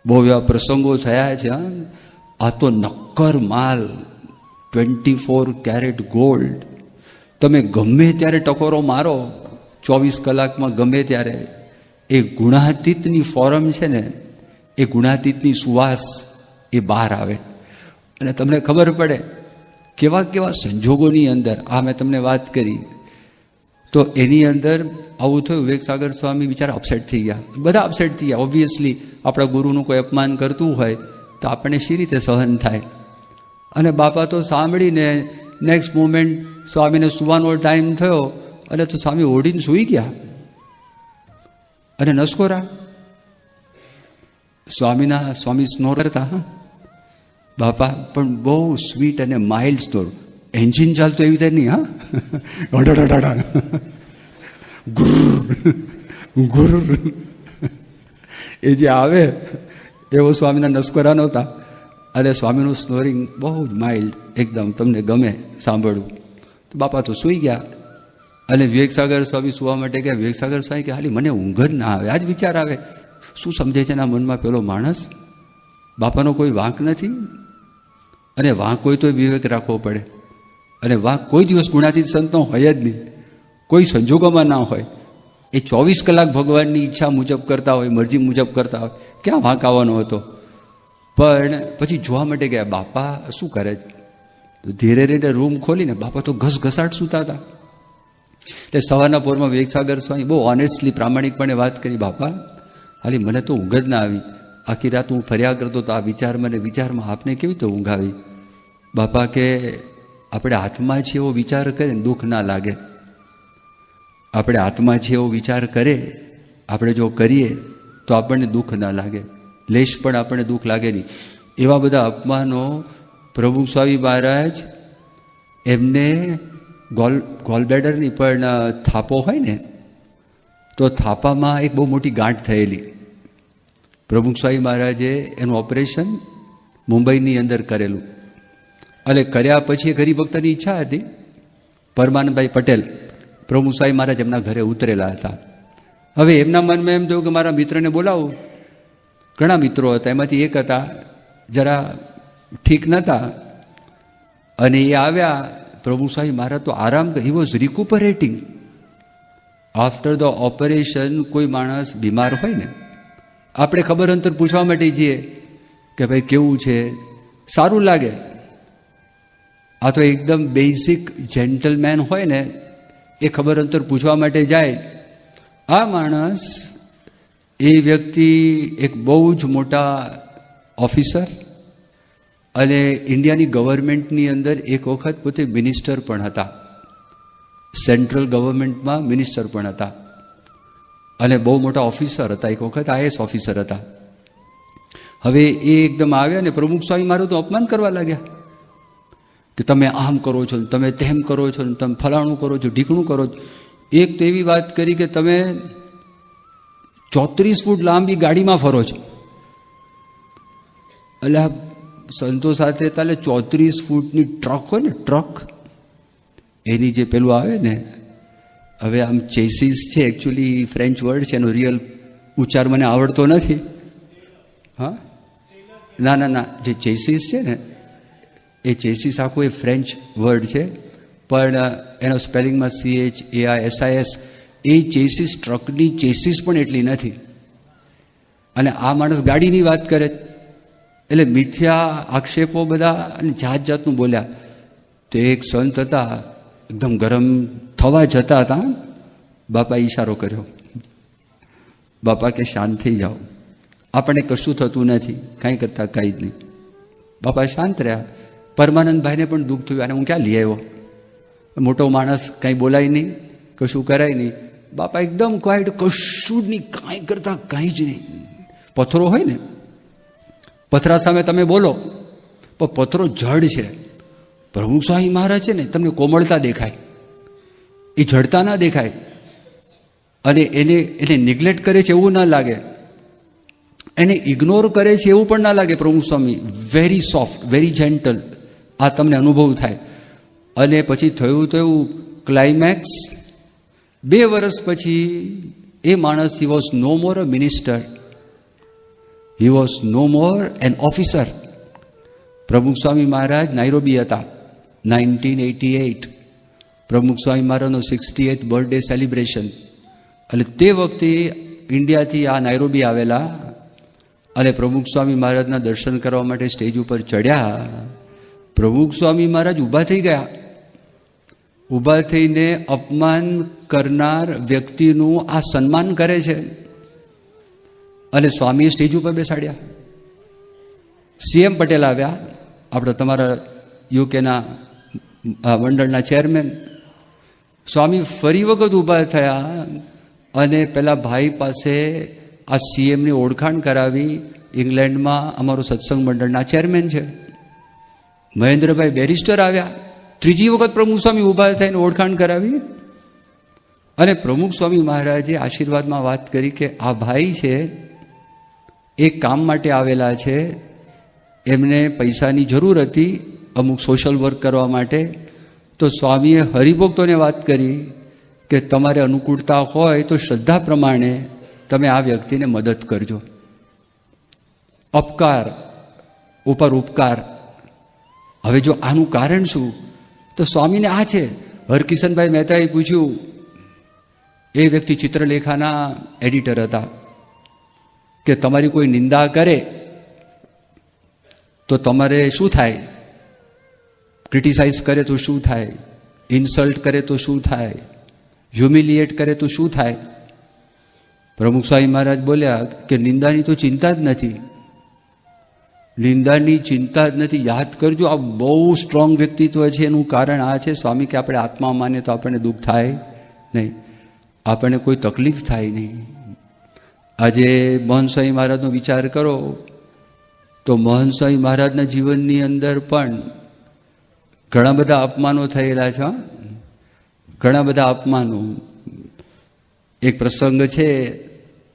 S1: બહુ એવા પ્રસંગો થયા છે. આ તો નક્કર માલ, 24 કેરેટ ગોલ્ડ. તમે ગમે ત્યારે ટકોરો મારો 24 કલાકમાં ગમે ત્યારે એ ગુણાતીતની ફોરમ છે ને, એ ગુણાતીતની સુવાસ એ બહાર આવે અને તમને ખબર પડે કેવા કેવા સંજોગોની અંદર. આ મેં તમને વાત કરી તો એની અંદર આવું થયું. વિવેકસાગર સ્વામી બિચારા અપસેટ થઈ ગયા, બધા અપસેટ થઈ ગયા. ઓબ્વિયસલી આપણા ગુરુનું કોઈ અપમાન કરતું હોય તો આપણને શી રીતે સહન થાય. અને બાપા તો સાંભળીને નેક્સ્ટ મોમેન્ટ સ્વામીને સુવાનો ટાઈમ થયો એટલે તો સ્વામી ઓઢીને સૂઈ ગયા અને નસકોરા. સ્વામી સ્નોર કરતા, હા બાપા, પણ બહુ સ્વીટ અને માઇલ્ડ સ્નોર. એન્જિન ચાલતું એવી રીતે નહીં, હા ગુર એ જે આવે એવો સ્વામીના નસ્કોરા નહોતા. અને સ્વામીનું સ્નોરિંગ બહુ જ માઇલ્ડ, એકદમ તમને ગમે સાંભળવું. તો બાપા તો સૂઈ ગયા. અને વિવેકસાગર સ્વામી સુવા માટે ગયા. વિવેકસાગર સ્વામી કે હાલી મને ઊંઘ જ ના આવે, આ જ વિચાર આવે, શું સમજે છે એના મનમાં પેલો માણસ? બાપાનો કોઈ વાંક નથી, અને વાંક હોય તો વિવેક રાખવો પડે. અને વાંક કોઈ દિવસ ગુણાતીત સંતનો હોય જ નહીં, કોઈ સંજોગોમાં ના હોય. એ 24 કલાક ભગવાનની ઈચ્છા મુજબ કરતા હોય, મરજી મુજબ કરતા હોય, ક્યાં વાંક આવવાનો હતો? પણ પછી જોવા માટે ગયા બાપા શું કરે છે. તો ધીરે ધીરે રૂમ ખોલીને બાપા તો ઘસઘસાટ સૂતા હતા. એટલે સવારના પોરમાં વિવેકસાગર સ્વામી બહુ ઓનેસ્ટલી પ્રામાણિકપણે વાત કરી, બાપા હાલી મને તો ઊંઘ જ ના આવી, આખી રાત હું ફર્યા કરતો તો આ વિચારમાં આપને કેવી રીતે ઊંઘ આવી? બાપા કે આપણે આત્મા છે એવો વિચાર કરે ને દુઃખ ના લાગે. આપણે આત્મા છે એવો વિચાર કરે, આપણે જો કરીએ તો આપણને દુઃખ ના લાગે, લેશ પણ આપણને દુઃખ લાગે નહીં. એવા બધા અપમાનો પ્રભુ સ્વામી મહારાજ એમને ગોલબ્લેડરની પણ થાપો હોય ને, તો થાપામાં એક બહુ મોટી ગાંઠ થયેલી. પ્રભુ સ્વામી મહારાજે એનું ઓપરેશન મુંબઈની અંદર કરેલું. અને કર્યા પછી એક હરિભક્તની ઈચ્છા હતી. પરમાનંદભાઈ પટેલ પ્રભુ સ્વામી મહારાજ એમના ઘરે ઉતરેલા હતા. હવે એમના મનમાં એમ થયું કે મારા મિત્રને બોલાવું. ઘણા મિત્રો હતા, એમાંથી એક હતા જરા ઠીક નહોતા, અને એ આવ્યા. પ્રભુ સ્વામી મહારાજ તો આરામ, he was recuperating after the operation. કોઈ માણસ બીમાર હોય ને, આપણે ખબર અંતર પૂછવા માટે જઈએ કે ભાઈ કેવું છે, સારું લાગે. આ તો એકદમ બેઝિક જેન્ટલમેન હોય ને, એ ખબર અંતર પૂછવા માટે જાય. આ માણસ, એ વ્યક્તિ એક બહુ જ મોટા ઓફિસર, અને ઇન્ડિયાની ગવર્મેન્ટની અંદર એક વખત પોતે મિનિસ્ટર પણ હતા, સેન્ટ્રલ ગવર્મેન્ટમાં મિનિસ્ટર પણ હતા, અને બહુ મોટા ઓફિસર હતા, એક વખત IAS ઓફિસર હતા. હવે એ એકદમ આવ્યા ને પ્રમુખ સ્વામી મારું તો અપમાન કરવા લાગ્યા કે તમે આમ કરો છો, તમે તેમ કરો છો, તમે ફલાણું કરો છો, ઢીકણું કરો છો. એક તો એવી વાત કરી કે તમે 34 ફૂટ લાંબી ગાડીમાં ફરો છો. એટલે આ સંતો સાથે તાલે 34 ફૂટની ટ્રક હોય ને, ટ્રક એની જે પેલું આવે ને, હવે આમ ચેસીસ છે, એકચ્યુઅલી ફ્રેન્ચ વર્ડ છે, એનો રિયલ ઉચ્ચાર મને આવડતો નથી. હા, ના, જે ચેસીસ છે ને, એ ચેસીસ આખું એ ફ્રેન્ચ વર્ડ છે, પણ એનો સ્પેલિંગમાં CHAISIS. એ ચેસીસ, ટ્રકની ચેસીસ પણ એટલી નથી. અને આ માણસ ગાડીની વાત કરે, એટલે મિથ્યા આક્ષેપો બધા અને જાત જાતનું બોલ્યા. તો એક સંત હતા, એકદમ ગરમ થવા જતા હતા. બાપા ઈશારો કર્યો, બાપા કે શાંત થઈ જાઓ, આપણને કશું થતું નથી, કાંઈ કરતા કાંઈ જ નહીં. બાપા શાંત રહ્યા. પરમાનંદભાઈને પણ દુઃખ થયું, અને હું ક્યાં લઈ આવ્યો, મોટો માણસ, કાંઈ બોલાય નહીં, કશું કરાય નહીં. બાપા એકદમ ક્વાઇટ, કશું જ નહીં, કાંઈ કરતા કાંઈ જ નહીં. પથ્થરો હોય ને, પથરા સામે તમે બોલો, પણ પથ્થરો જડ છે. પ્રભુ સ્વામી મહારાજ છે ને, તમને કોમળતા દેખાય, એ જડતા ના દેખાય. અને એને નિગ્લેક્ટ કરે છે એવું ના લાગે, એને ઇગ્નોર કરે છે એવું પણ ના લાગે. પ્રભુ સ્વામી વેરી સોફ્ટ, વેરી જેન્ટલ, આ તમને અનુભવ થાય. અને પછી થયું તો એવું ક્લાઇમેક્સ, 2 વર્ષ પછી એ માણસ, he was no more a minister, he was no more an officer. Pramukh Swami મહારાજ નાઇરોબી હતા 1988. પ્રમુખ સ્વામી મહારાજનો 68th બર્થડે સેલિબ્રેશન. એટલે તે વખતે ઇન્ડિયાથી આ નાઇરોબી આવેલા, અને પ્રમુખ સ્વામી મહારાજના દર્શન કરવા માટે સ્ટેજ ઉપર ચડ્યા. પ્રમુખ સ્વામી મહારાજ ઊભા થઈ ગયા. ઊભા થઈને અપમાન કરનાર વ્યક્તિનું આ સન્માન કરે છે, અને સ્વામીએ સ્ટેજ ઉપર બેસાડ્યા. CM પટેલ આવ્યા, આપણે તમારા યુકેના મંડળના ચેરમેન. સ્વામી ફરી વખત ઊભા થયા, અને પેલા ભાઈ પાસે આ CMની ઓળખાણ કરાવી, ઇંગ્લેન્ડમાં અમારું સત્સંગ મંડળના ચેરમેન છે. મહેન્દ્રભાઈ બેરિસ્ટર આવ્યા, ત્રીજી વખત પ્રમુખ સ્વામી ઊભા થઈને ઓળખાણ કરાવી. અને પ્રમુખ સ્વામી મહારાજે આશીર્વાદમાં વાત કરી કે આ ભાઈ છે, એક કામ માટે આવેલા છે, એમને પૈસાની જરૂર હતી અમુક સોશિયલ વર્ક કરવા માટે. તો સ્વામીએ હરિભક્તોને વાત કરી કે તમારે અનુકૂળતા હોય તો શ્રદ્ધા પ્રમાણે તમે આ વ્યક્તિને મદદ કરજો. અપકાર ઉપર ઉપકાર. હવે જો આનું કારણ શું, તો સ્વામીને આ છે. હરકિશનભાઈ મહેતાએ પૂછ્યું, એ વ્યક્તિ ચિત્રલેખાના એડિટર હતા, કે તમારી કોઈ નિંદા કરે તો તમારે શું થાય, ક્રિટિસાઇઝ કરે તો શું થાય, ઇન્સલ્ટ કરે તો શું થાય, હ્યુમિલિએટ કરે તો શું થાય. પ્રમુખ સ્વામી મહારાજ બોલ્યા કે નિંદાની તો ચિંતા જ નથી, નિંદાની ચિંતા જ નથી. યાદ કરજો, આ બહુ સ્ટ્રોંગ વ્યક્તિત્વ છે. એનું કારણ આ છે, સ્વામી કે આપણે આત્મા માને તો આપણને દુઃખ થાય નહીં, આપણને કોઈ તકલીફ થાય નહીં. આજે મહંત સ્વામી મહારાજનો વિચાર કરો તો મહંત સ્વામી મહારાજના જીવનની અંદર પણ ઘણા બધા અપમાનો થયેલા છે, ઘણા બધા અપમાનો. એક પ્રસંગ છે,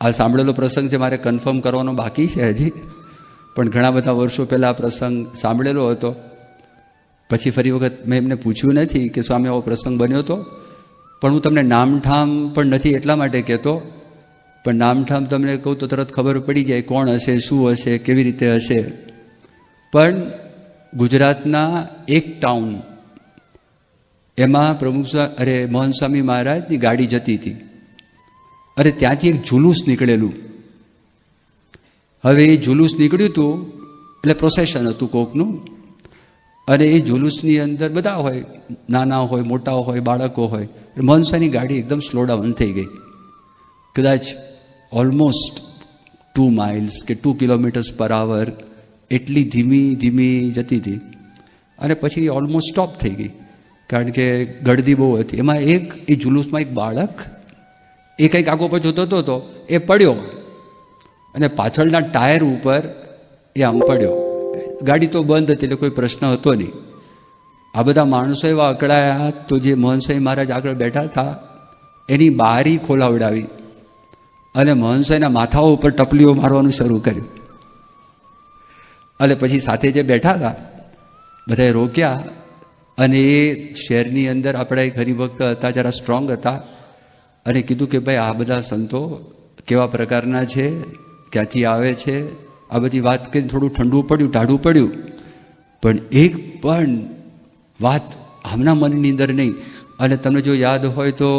S1: આ સાંભળેલો પ્રસંગ છે, મારે કન્ફર્મ કરવાનો બાકી છે હજી, પણ ઘણા બધા વર્ષો પહેલાં આ પ્રસંગ સાંભળેલો હતો. પછી ફરી વખત મેં એમને પૂછ્યું નથી કે સ્વામી આવો પ્રસંગ બન્યો હતો, પણ હું તમને નામઠામ પણ નથી એટલા માટે કહેતો, પણ નામઠામ તમને કહું તો તરત ખબર પડી જાય કોણ હશે, શું હશે, કેવી રીતે હશે. પણ ગુજરાતના એક ટાઉન, એમાં મહંત સ્વામી મહારાજની ગાડી જતી હતી. અરે ત્યાંથી એક જુલુસ નીકળેલું. હવે એ જુલુસ નીકળ્યું હતું એટલે પ્રોસેશન હતું કોકનું, અને એ જુલુસની અંદર બધા હોય, નાના હોય, મોટા હોય, બાળકો હોય. મહંત સ્વામીની ગાડી એકદમ સ્લો ડાઉન થઈ ગઈ, કદાચ ઓલમોસ્ટ 2 માઇલ્સ કે 2 કિલોમીટર્સ પર આવર એટલી ધીમી ધીમી જતી હતી. અને પછી ઓલમોસ્ટ સ્ટોપ થઈ ગઈ, કારણ કે ગળદી બહુ હતી. એમાં એ જુલુસમાં એક બાળક એ કંઈક આગો પાછો થતો હતો, એ પડ્યો અને પાછળના ટાયર ઉપર એ આમ પડ્યો. ગાડી તો બંધ હતી એટલે કોઈ પ્રશ્ન હતો નહીં. આ બધા માણસો એવા અકળાયા, તો જે મહંત સ્વામી મહારાજ આગળ બેઠા હતા એની બારી ખોલાવડાવી અને મહંત સ્વામીના માથા ઉપર ટપલીઓ મારવાનું શરૂ કર્યું. અને પછી સાથે જે બેઠા હતા બધાએ રોક્યા, અને એ શહેરની અંદર આપણા એક હરિભક્ત હતા, જરા સ્ટ્રોંગ હતા, અને કીધું કે ભાઈ આ બધા સંતો કેવા પ્રકારના છે, ક્યાંથી આવે છે, આ બધી વાત કરીને થોડું ઠંડુ પડ્યું, ટાઢું પડ્યું. પણ એક પણ વાત આમના મનની અંદર નહીં. અને તમને જો યાદ હોય તો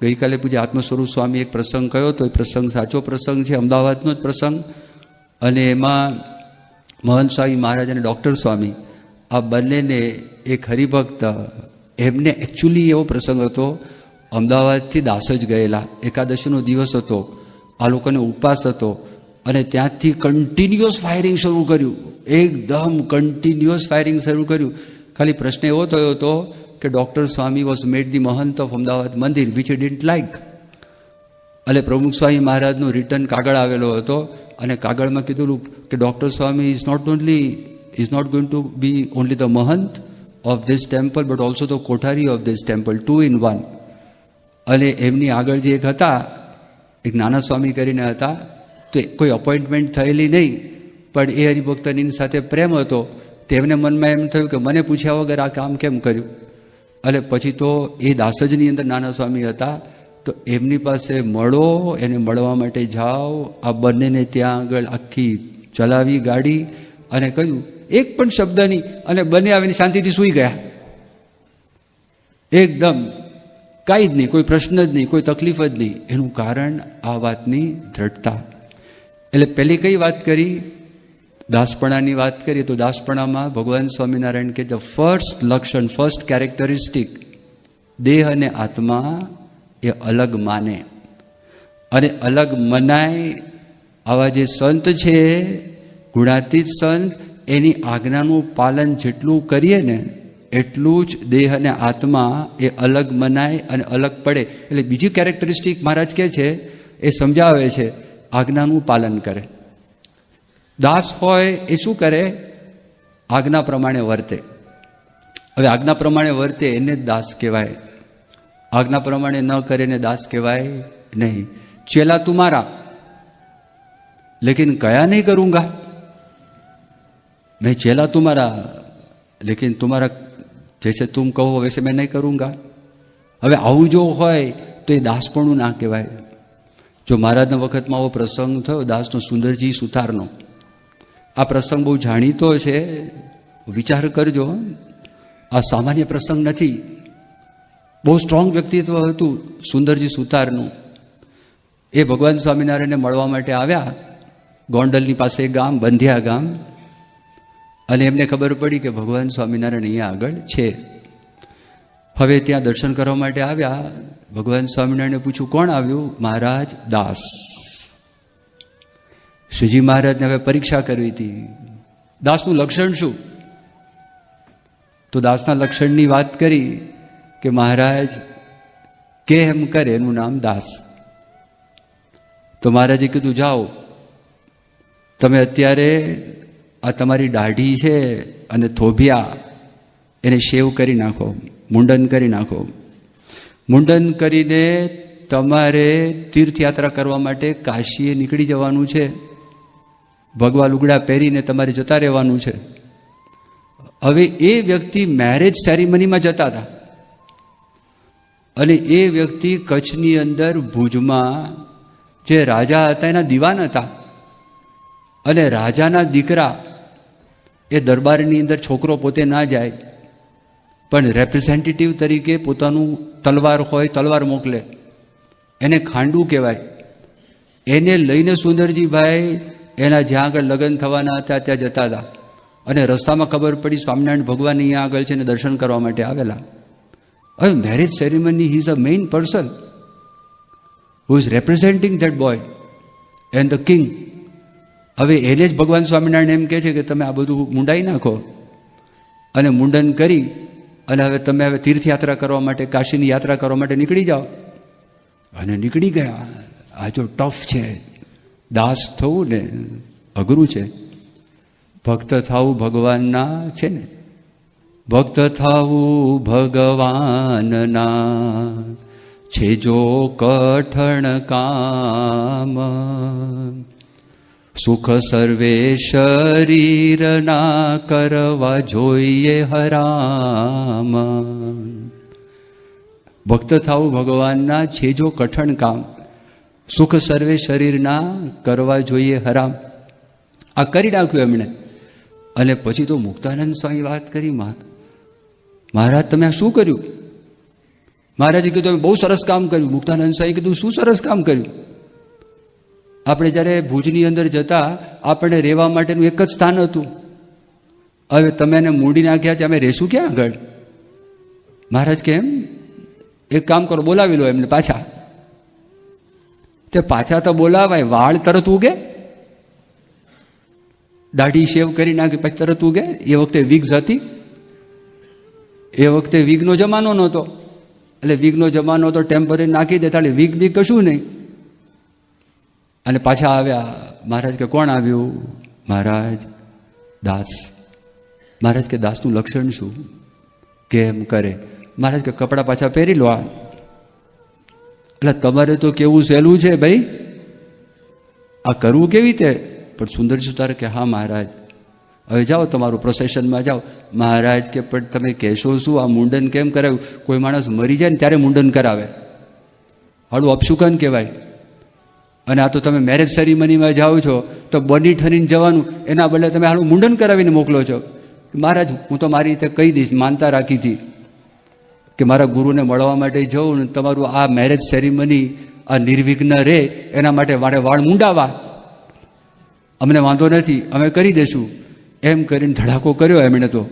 S1: ગઈકાલે પૂજ્ય આત્મસ્વરૂપ સ્વામી એક પ્રસંગ કયો તો, એ પ્રસંગ સાચો પ્રસંગ છે, અમદાવાદનો જ પ્રસંગ. અને એમાં મહંત સ્વામી મહારાજ અને ડૉક્ટર સ્વામી આ બંનેને એક હરિભક્ત, એમને એકચ્યુઅલી એવો પ્રસંગ હતો, અમદાવાદથી દાસ જ ગયેલા, એકાદશીનો દિવસ હતો, આ લોકોને ઉપવાસ હતો, અને ત્યાંથી કન્ટિન્યુઅસ ફાયરિંગ શરૂ કર્યું, એકદમ કન્ટિન્યુઅસ ફાયરિંગ શરૂ કર્યું. ખાલી પ્રશ્ન એવો થયો હતો કે doctor Swami was made the મહંત ઓફ અમદાવાદ મંદિર, વિચ હી ડિડન્ટ લાઇક. એટલે પ્રમુખ સ્વામી મહારાજનું રિટર્ન કાગળ આવેલો હતો, અને કાગળમાં કીધેલું કે doctor Swami is not going to be only the mahant of this temple but also the kothari of this temple, 2 in 1. અને એમની આગળ જે એક હતા, એક નાના સ્વામી કરીને હતા, તો કોઈ અપોઇન્ટમેન્ટ થયેલી નહીં, પણ એ હરિભક્તની સાથે પ્રેમ હતો. તેમને મનમાં એમ થયું કે મને પૂછ્યા વગર આ કામ કેમ કર્યું. એટલે પછી તો એ દાસજની અંદર નાના સ્વામી હતા, તો એમની પાસે મળો, એને મળવા માટે જાઓ. આ બંનેને ત્યાં આગળ આખી ચલાવી ગાડી, અને કહ્યું એક પણ શબ્દ નહીં, અને બંને આવીને શાંતિથી સૂઈ ગયા. એકદમ કાંઈ જ નહીં, કોઈ પ્રશ્ન જ નહીં, કોઈ તકલીફ જ નહીં. એનું કારણ આ વાતની દ્રઢતા. એટલે પહેલી કઈ વાત કરી, દાસપણાની વાત કરીએ તો દાસપણામાં ભગવાન સ્વામિનારાયણ કે ધ ફર્સ્ટ લક્ષણ, ફર્સ્ટ કેરેક્ટરિસ્ટિક, દેહ અને આત્મા એ અલગ માને અને અલગ મનાય. આવા જે સંત છે, ગુણાતીત સંત, એની આજ્ઞાનું પાલન જેટલું કરીએ ને એટલું જ દેહ અને આત્મા એ અલગ મનાય અને અલગ પડે. એટલે બીજી કેરેક્ટરિસ્ટિક મહારાજ કહે છે, એ સમજાવે છે, આજ્ઞાનું પાલન કરે. દાસ હોય એ શું કરે? આજ્ઞા પ્રમાણે વર્તે. હવે આજ્ઞા પ્રમાણે વર્તે એને જ દાસ કહેવાય. આજ્ઞા પ્રમાણે ન કરે એને દાસ કહેવાય નહીં. ચેલા તુમારા લેકિન કયા નહીં કरूंगा, मैं चेला तुम्हारा लेकिन तुम्हारा जैसे तुम कहो वैसे मैं नहीं करूंगा. હવે આવું જો હોય તો એ દાસપણું ના કહેવાય. જો મહારાજના વખતમાં આવો પ્રસંગ થયો દાસનો સુંદરજી સુથારનો. આ પ્રસંગ બહુ જાણીતો છે, વિચાર કરજો. આ સામાન્ય પ્રસંગ નથી. બહુ સ્ટ્રોંગ વ્યક્તિત્વ હતું સુંદરજી સુથારનું. એ ભગવાન સ્વામિનારાયણને મળવા માટે આવ્યા ગોંડલની પાસે ગામ બંધિયા ગામ. અને એમને ખબર પડી કે ભગવાન સ્વામિનારાયણ અહીંયા આગળ છે. હવે ત્યાં દર્શન કરવા માટે આવ્યા. ભગવાન સ્વામિનારાયણે પૂછ્યું કોણ આવ્યું? મહારાજ દાસ. શ્રીજી મહારાજને હવે પરીક્ષા કરવી હતી. દાસનું લક્ષણ શું? તો દાસના લક્ષણની વાત કરી કે મહારાજ કે એમ કરે એનું નામ દાસ. તો મહારાજે કીધું જાઓ તમે અત્યારે આ તમારી દાઢી છે અને થોભિયા એને શેવ કરી નાખો, મુંડન કરી નાખો. મુંડન કરીને તમારે તીર્થયાત્રા કરવા માટે કાશીએ નીકળી જવાનું છે. ભગવા લુગડા પહેરીને તમારે જતા રહેવાનું છે. હવે એ વ્યક્તિ મેરેજ સેરેમનીમાં જતા હતા અને એ વ્યક્તિ કચ્છની અંદર ભુજમાં જે રાજા હતા એના દિવાન હતા. અને રાજાના દીકરા એ દરબારની અંદર છોકરો પોતે ના જાય પણ રેપ્રેઝેન્ટેટિવ તરીકે પોતાનું તલવાર હોય તલવાર મોકલે. એને ખાંડું કહેવાય. એને લઈને સુંદરજીભાઈ એના જ્યાં આગળ લગ્ન થવાના હતા ત્યાં જતા હતા. અને રસ્તામાં ખબર પડી સ્વામિનારાયણ ભગવાન અહીંયા આગળ છે ને દર્શન કરવા માટે આવેલા. હવે marriage ceremony he is a main person who is representing that boy and the king. હવે એને જ ભગવાન સ્વામિનારાયણ એમ કહે છે કે તમે આ બધું મુંડાઈ નાખો અને મુંડન કરી અને હવે તમે હવે તીર્થયાત્રા કરવા માટે કાશીની યાત્રા કરવા માટે નીકળી જાઓ. અને નીકળી ગયા. આ જો ટફ છે. દાસ થવું ને અઘરું છે. ભક્ત થવું ભગવાનના છે ને. ભક્ત થવું ભગવાનના છે જો કઠણ કામ. સુખ સર્વે શરીરના કરવા જોઈએ હરામ. ભક્ત થવું ભગવાનના છે જો કઠણ કામ. સુખ સર્વે શરીરના કરવા જોઈએ હરામ. આ કરી નાખ્યું એમણે. અને પછી તો મુક્તાનંદ સ્વામી વાત કરી મહારાજ તમે આ શું કર્યું? મહારાજે કીધું અમે બહુ સરસ કામ કર્યું. મુક્તાનંદ સ્વામી કીધું શું સરસ કામ કર્યું? આપણે જ્યારે ભુજની અંદર જતા આપણે રહેવા માટેનું એક જ સ્થાન હતું. હવે તમે એને મૂડી નાખ્યા છે અમે રહેશું ક્યાં આગળ? મહારાજ કેમ એક કામ કરો બોલાવી લો એમને પાછા. તે પાછા તો બોલાવાય વાળ તરત ઉગે? દાઢી શેવ કરી નાખી પછી તરત ઉગે? એ વખતે વિગ્સ હતી. એ વખતે વિગનો જમાનો નહોતો. એટલે વિગનો જમાનો તો ટેમ્પરરી નાખી દે તાળી વિગ બી કશું નહીં. અને પાછા આવ્યા. મહારાજ કે કોણ આવ્યું? મહારાજ દાસ. મહારાજ કે દાસનું લક્ષણ શું? કેમ કરે? મહારાજ કે કપડાં પાછા પહેરી લો. એટલે તમારે તો કેવું સહેલું છે ભાઈ, આ કરવું કેવી રીતે? પણ સુંદરજી સુતારે કે હા મહારાજ હવે જાઓ તમારું પ્રોસેશનમાં જાઓ. મહારાજ કે પણ તમે કહેશો શું? આ મુંડન કેમ કરાવ્યું? કોઈ માણસ મરી જાય ને ત્યારે મુંડન કરાવે. હાડું અપશુકન કહેવાય. અને આ તો તમે મેરેજ સેરેમનીમાં જાઓ છો તો બની ઠરીને જવાનું, એના બદલે તમે હાલું મુંડન કરાવીને મોકલો છો. મહારાજ હું તો મારી રીતે કહી દઈશ, માનતા રાખી હતી કે મારા ગુરુને મળવા માટે જવું ને તમારું આ મેરેજ સેરેમની આ નિર્વિઘ્ન રહે એના માટે મારે વાળ મુંડાવા. અમને વાંધો નથી, અમે કરી દઈશું. એમ કરીને ધડાકો કર્યો એમણે તો.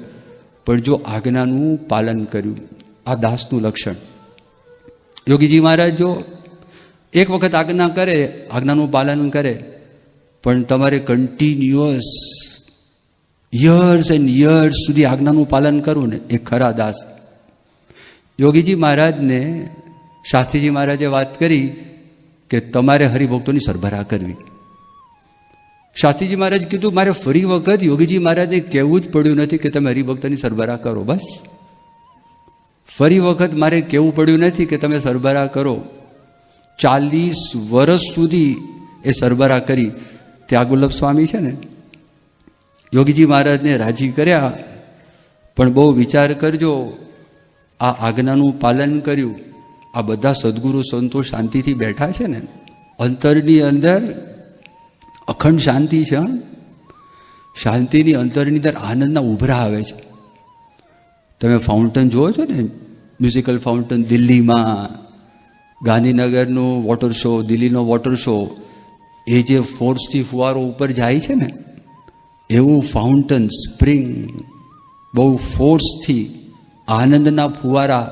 S1: પણ જો આજ્ઞાનું પાલન કર્યું, આ દાસનું લક્ષણ. યોગીજી મહારાજ જો એક વખત આજ્ઞા કરે, આજ્ઞાનું પાલન કરે, પણ તમારે કન્ટિન્યુઅસ યર્સ એન્ડ યર્સ સુધી આજ્ઞાનું પાલન કરવું ને એ ખરા દાસ. યોગીજી મહારાજને શાસ્ત્રીજી મહારાજે વાત કરી કે તમારે હરિભક્તોની સરભરા કરવી. શાસ્ત્રીજી મહારાજ કીધું, મારે ફરી વખત યોગીજી મહારાજને કહેવું જ પડ્યું નથી કે તમે હરિભક્તની સરભરા કરો. બસ ફરી વખત મારે કહેવું પડ્યું નથી કે તમે સરભરા કરો. 40 વર્ષ સુધી એ સરભરા કરી. ત્યાગવલ્લભ સ્વામી છે ને, યોગીજી મહારાજને રાજી કર્યા, પણ બહુ વિચાર કરજો, આ આજ્ઞાનું પાલન કર્યું. આ બધા સદગુરુ સંતો શાંતિથી બેઠા છે ને, અંતરની અંદર અખંડ શાંતિ છે. શાંતિની અંતરની અંદર આનંદના ઉભરા આવે છે. તમે ફાઉન્ટન જુઓ છો ને, મ્યુઝિકલ ફાઉન્ટન દિલ્હીમાં, ગાંધીનગરનું વોટર શો, દિલ્હીનો વોટર શો, એ જે ફોર્સથી ફુવારો ઉપર જાય છે ને, એવું ફાઉન્ટન સ્પ્રિંગ બહુ ફોર્સથી આનંદના ફુવારા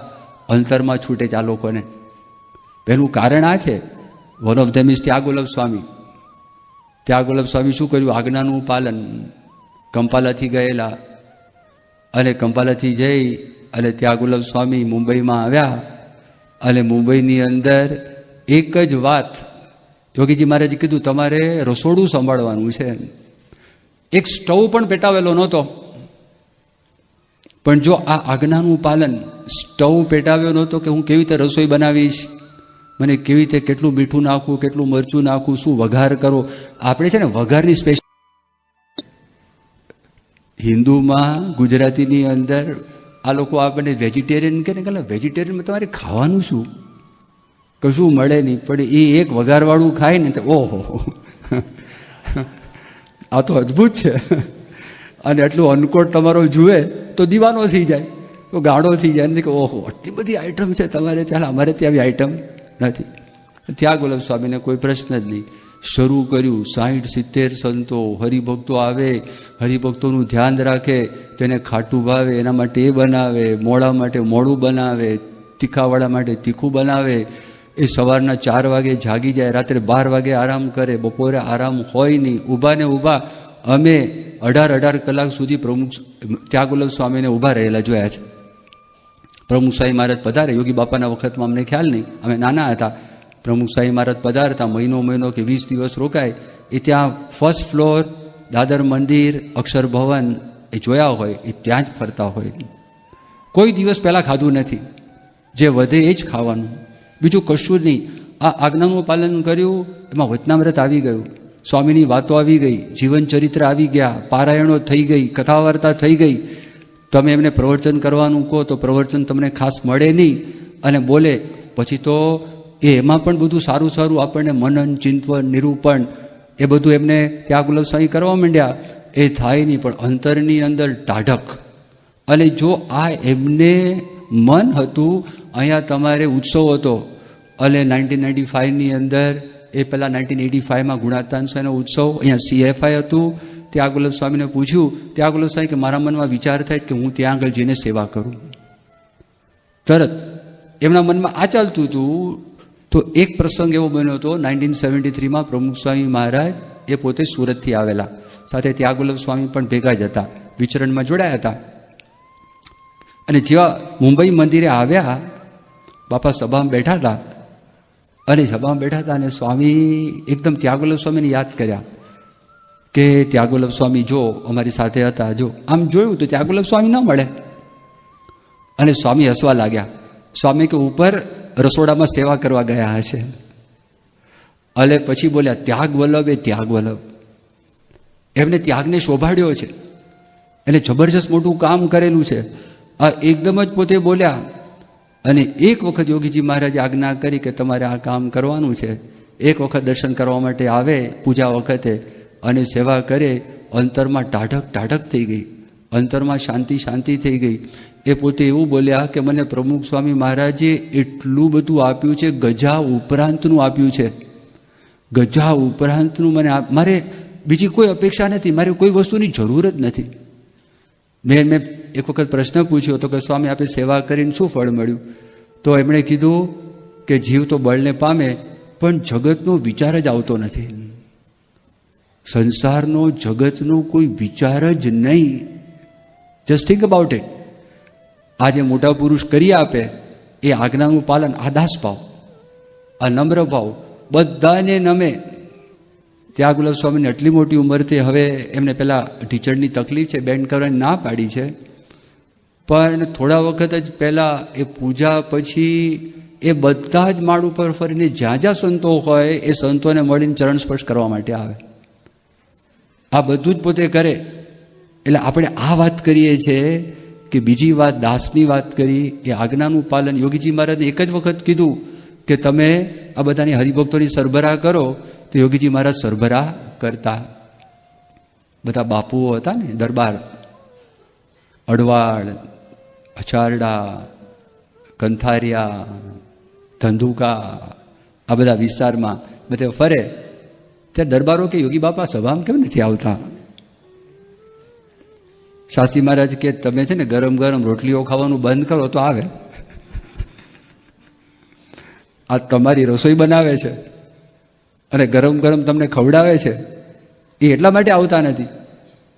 S1: અંતરમાં છૂટે છે આ લોકોને. એનું કારણ આ છે. One of them is Tyagvallabh Swami. Tyagvallabh Swami શું કર્યું? આજ્ઞાનું પાલન. કંપાલાથી ગયેલા અને કંપાલાથી જઈ અને ત્યાગવલ્લભ સ્વામી મુંબઈમાં આવ્યા. અને મુંબઈની અંદર એક જ વાત યોગીજી મહારાજે કીધું, તમારે રસોડું સંભાળવાનું છે. એક સ્ટવ પણ પેટાવેલો નહોતો, પણ જો આ આજ્ઞાનું પાલન, સ્ટવ પેટાવ્યો નહોતો કે હું કેવી રીતે રસોઈ બનાવીશ, મને કેવી રીતે કેટલું મીઠું નાખવું, કેટલું મરચું નાખવું, શું વઘાર કરો. આપણે છે ને વઘારની સ્પેશિયલ હિન્દુમાં, ગુજરાતીની અંદર આ લોકો આપણને વેજીટેરિયન કહે ને, કે વેજીટેરિયનમાં તમારે ખાવાનું શું, કશું મળે નહીં. પણ એ એક વઘારવાળું ખાય ને તો ઓહો, આ તો અદ્ભુત છે. અને એટલું અનકોટ તમારો જુએ તો દીવાનો થઈ જાય, તો ગાળો થઈ જાય કે ઓહો આટલી બધી આઈટમ છે તમારે, ચાલ અમારે ત્યાં આવી આઈટમ નથી. ત્યાગવલ્લભ સ્વામીને કોઈ પ્રશ્ન જ નહીં. શરૂ કર્યું. 60-70 સંતો હરિભક્તો આવે, હરિભક્તોનું ધ્યાન રાખે, તેને ખાટું ભાવે એના માટે એ બનાવે, મોડા માટે મોડું બનાવે, તીખાવાળા માટે તીખું બનાવે. એ સવારના 4 વાગે જાગી જાય, રાત્રે 12 વાગે આરામ કરે, બપોરે આરામ હોય નહીં. ઊભા ને ઊભા અમે 18 કલાક સુધી પ્રમુખ ત્યાગવલ્લભ સ્વામીને ઊભા રહેલા જોયા છે. પ્રમુખ સાંઈ મહારાજ પધારે, યોગી બાપાના વખતમાં અમને ખ્યાલ નહીં, અમે નાના હતા. પ્રમુખ સાંઈ મહારાજ પધારતા, મહિનો કે 20 દિવસ રોકાય. એ ત્યાં ફર્સ્ટ ફ્લોર, દાદર મંદિર, અક્ષર ભવન એ જોયા હોય, એ ત્યાં જ ફરતા હોય. કોઈ દિવસ પહેલાં ખાધું નથી, જે વધે એ જ ખાવાનું, બીજું કશું જ નહીં. આ આજ્ઞાનું પાલન કર્યું, એમાં વચનામૃત આવી ગયું, સ્વામીની વાતો આવી ગઈ, જીવન ચરિત્ર આવી ગયા, પારાયણો થઈ ગઈ, કથા વાર્તા થઈ ગઈ. તમે એમને પ્રવચન કરવાનું કહો તો પ્રવચન તમને ખાસ મળે નહીં, અને બોલે પછી તો એમાં પણ બધું સારું સારું આપણને મનન, ચિંતન, નિરૂપણ એ બધું એમને ત્યાગવલ્લભ સ્વામી કરવા માંડ્યા. એ થાય નહીં, પણ અંતરની અંદર ટાઢક. અને જો આ એમને મન હતું, અહીંયા તમારે ઉત્સવ હતો, અને 1995ની અંદર, એ પહેલાં 1985માં ગુણાતાંશનો ઉત્સવ, અહીંયા CFI હતું. ત્યાગવલ્લભ સ્વામીને પૂછ્યું, ત્યાગવલ્લભ સ્વામી કે મારા મનમાં વિચાર થાય કે હું ત્યાં આગળ જઈને સેવા કરું. તરત એમના મનમાં આ ચાલતું હતું. તો એક પ્રસંગ એવો બન્યો હતો 1973માં. પ્રમુખ સ્વામી મહારાજ એ પોતે સુરતથી આવેલા, સાથે ત્યાગવલ્લભ સ્વામી પણ ભેગા જ હતા, વિચરણમાં જોડાયા હતા. અને જેવા મુંબઈ મંદિરે આવ્યા, બાપા સભામાં બેઠા હતા, અને સભામાં બેઠા હતા, અને સ્વામી એકદમ ત્યાગવલ્લભ સ્વામીને યાદ કર્યા કે ત્યાગવલ્લભ સ્વામી જો અમારી સાથે હતા. જો આમ જોયું તો ત્યાગવલ્લભ સ્વામી ન મળે, અને સ્વામી હસવા લાગ્યા. સ્વામી કે ઉપર રસોડામાં સેવા કરવા ગયા હશે. અને પછી બોલ્યા, ત્યાગવલ્લભ એ ત્યાગવલ્લભ, એમને ત્યાગને શોભાડ્યો છે, એને જબરજસ્ત મોટું કામ કરેલું છે. આ એકદમ જ પોતે બોલ્યા. અને એક વખત યોગીજી મહારાજે આજ્ઞા કરી કે તમારે આ કામ કરવાનું છે. એક વખત દર્શન કરવા માટે આવે પૂજા વખતે, અને સેવા કરે. અંતરમાં ટાઢક થઈ ગઈ, અંતરમાં શાંતિ થઈ ગઈ. એ પોતે એવું બોલ્યા કે મને પ્રમુખ સ્વામી મહારાજે એટલું બધું આપ્યું છે, ગજા ઉપરાંતનું આપ્યું છે, ગજા ઉપરાંતનું. મારે બીજી કોઈ અપેક્ષા નથી, મારે કોઈ વસ્તુની જરૂર જ નથી. મેં એક વખત પ્રશ્ન પૂછ્યો તો કે સ્વામી આપે સેવા કરીને શું ફળ મળ્યું? તો એમણે કીધું કે જીવ તો બળને પામે, પણ જગતનો વિચાર જ આવતો નથી. સંસારનો, જગતનો કોઈ વિચાર જ નહીં. Just think about it. આ જે મોટા પુરુષ કરી આપે એ આજ્ઞાનું પાલન, આ દાસ ભાવ, આ નમ્ર ભાવ, બધાને નમે, ત્યાં ગુલાબ સ્વામીની આટલી મોટી ઉંમરથી હવે એમને પેલા ટીચરની તકલીફ છે, બેન્ડ કરવાની ના પાડી છે, પણ થોડા વખત જ પહેલાં એ પૂજા પછી એ બધા જ માળ ઉપર ફરીને જ્યાં જ્યાં સંતો હોય એ સંતોને મળીને ચરણ સ્પર્શ કરવા માટે આવે. આ બધું જ પોતે કરે. એટલે આપણે આ વાત કરીએ છીએ કે બીજી વાત દાસની વાત કરી, એ આજ્ઞાનું પાલન. યોગીજી મહારાજને એક જ વખત કીધું કે તમે આ બધાની હરિભક્તોની સરભરા કરો, તો યોગીજી મહારાજ સરભરા કરતા. બધા બાપુઓ હતા ને દરબાર, અડવાળ, અચારડા, કંથારિયા, ધંધુકા, આ બધા વિસ્તારમાં બધે ફરે. ત્યારે દરબારો કે યોગી બાપા સભામાં કેમ નથી આવતા? શાસ્ત્રી મહારાજ કે તમે છે ને ગરમ ગરમ રોટલીઓ ખાવાનું બંધ કરો તો આવે. આ તમારી રસોઈ બનાવે છે અને ગરમ ગરમ તમને ખવડાવે છે, એ એટલા માટે આવતા નથી.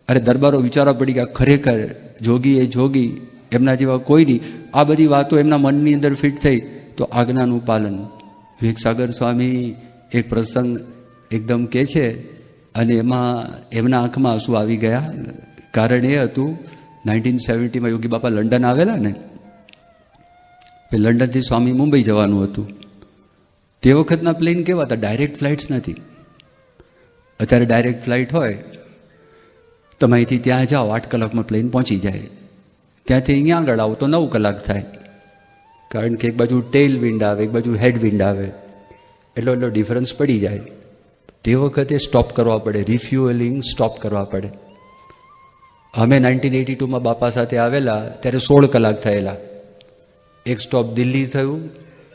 S1: અરે દરબારો વિચારવા પડી ગયા, ખરેખર જોગી એ જોગી, એમના જેવા કોઈ નહીં. આ બધી વાતો એમના મનની અંદર ફિટ થઈ તો આજ્ઞાનું પાલન. વિવેકસાગર સ્વામી એક પ્રસંગ એકદમ કહે છે અને એમાં એમના આંખમાં આંસુ આવી ગયા. કારણ એ હતું 1970માં યોગી બાપા લંડન આવેલા ને, લંડનથી સ્વામી મુંબઈ જવાનું હતું. તે વખતના પ્લેન કેવા હતા? ડાયરેક્ટ ફ્લાઇટ્સ નથી. અત્યારે ડાયરેક્ટ ફ્લાઇટ હોય, તમે અહીંથી ત્યાં જાઓ 8 કલાકમાં પ્લેન પહોંચી જાય. ત્યાંથી અહીંયા આગળ આવો તો 9 કલાક થાય, કારણ કે એક બાજુ ટેલ વિન્ડ આવે, એક બાજુ હેડ વિન્ડ આવે, એટલો ડિફરન્સ પડી જાય. તે વખતે સ્ટોપ કરવા પડે, રિફ્યુઅલિંગ સ્ટોપ કરવા પડે. અમે 1982માં બાપા સાથે આવેલા ત્યારે 16 કલાક થયેલા. એક સ્ટોપ દિલ્હી થયું,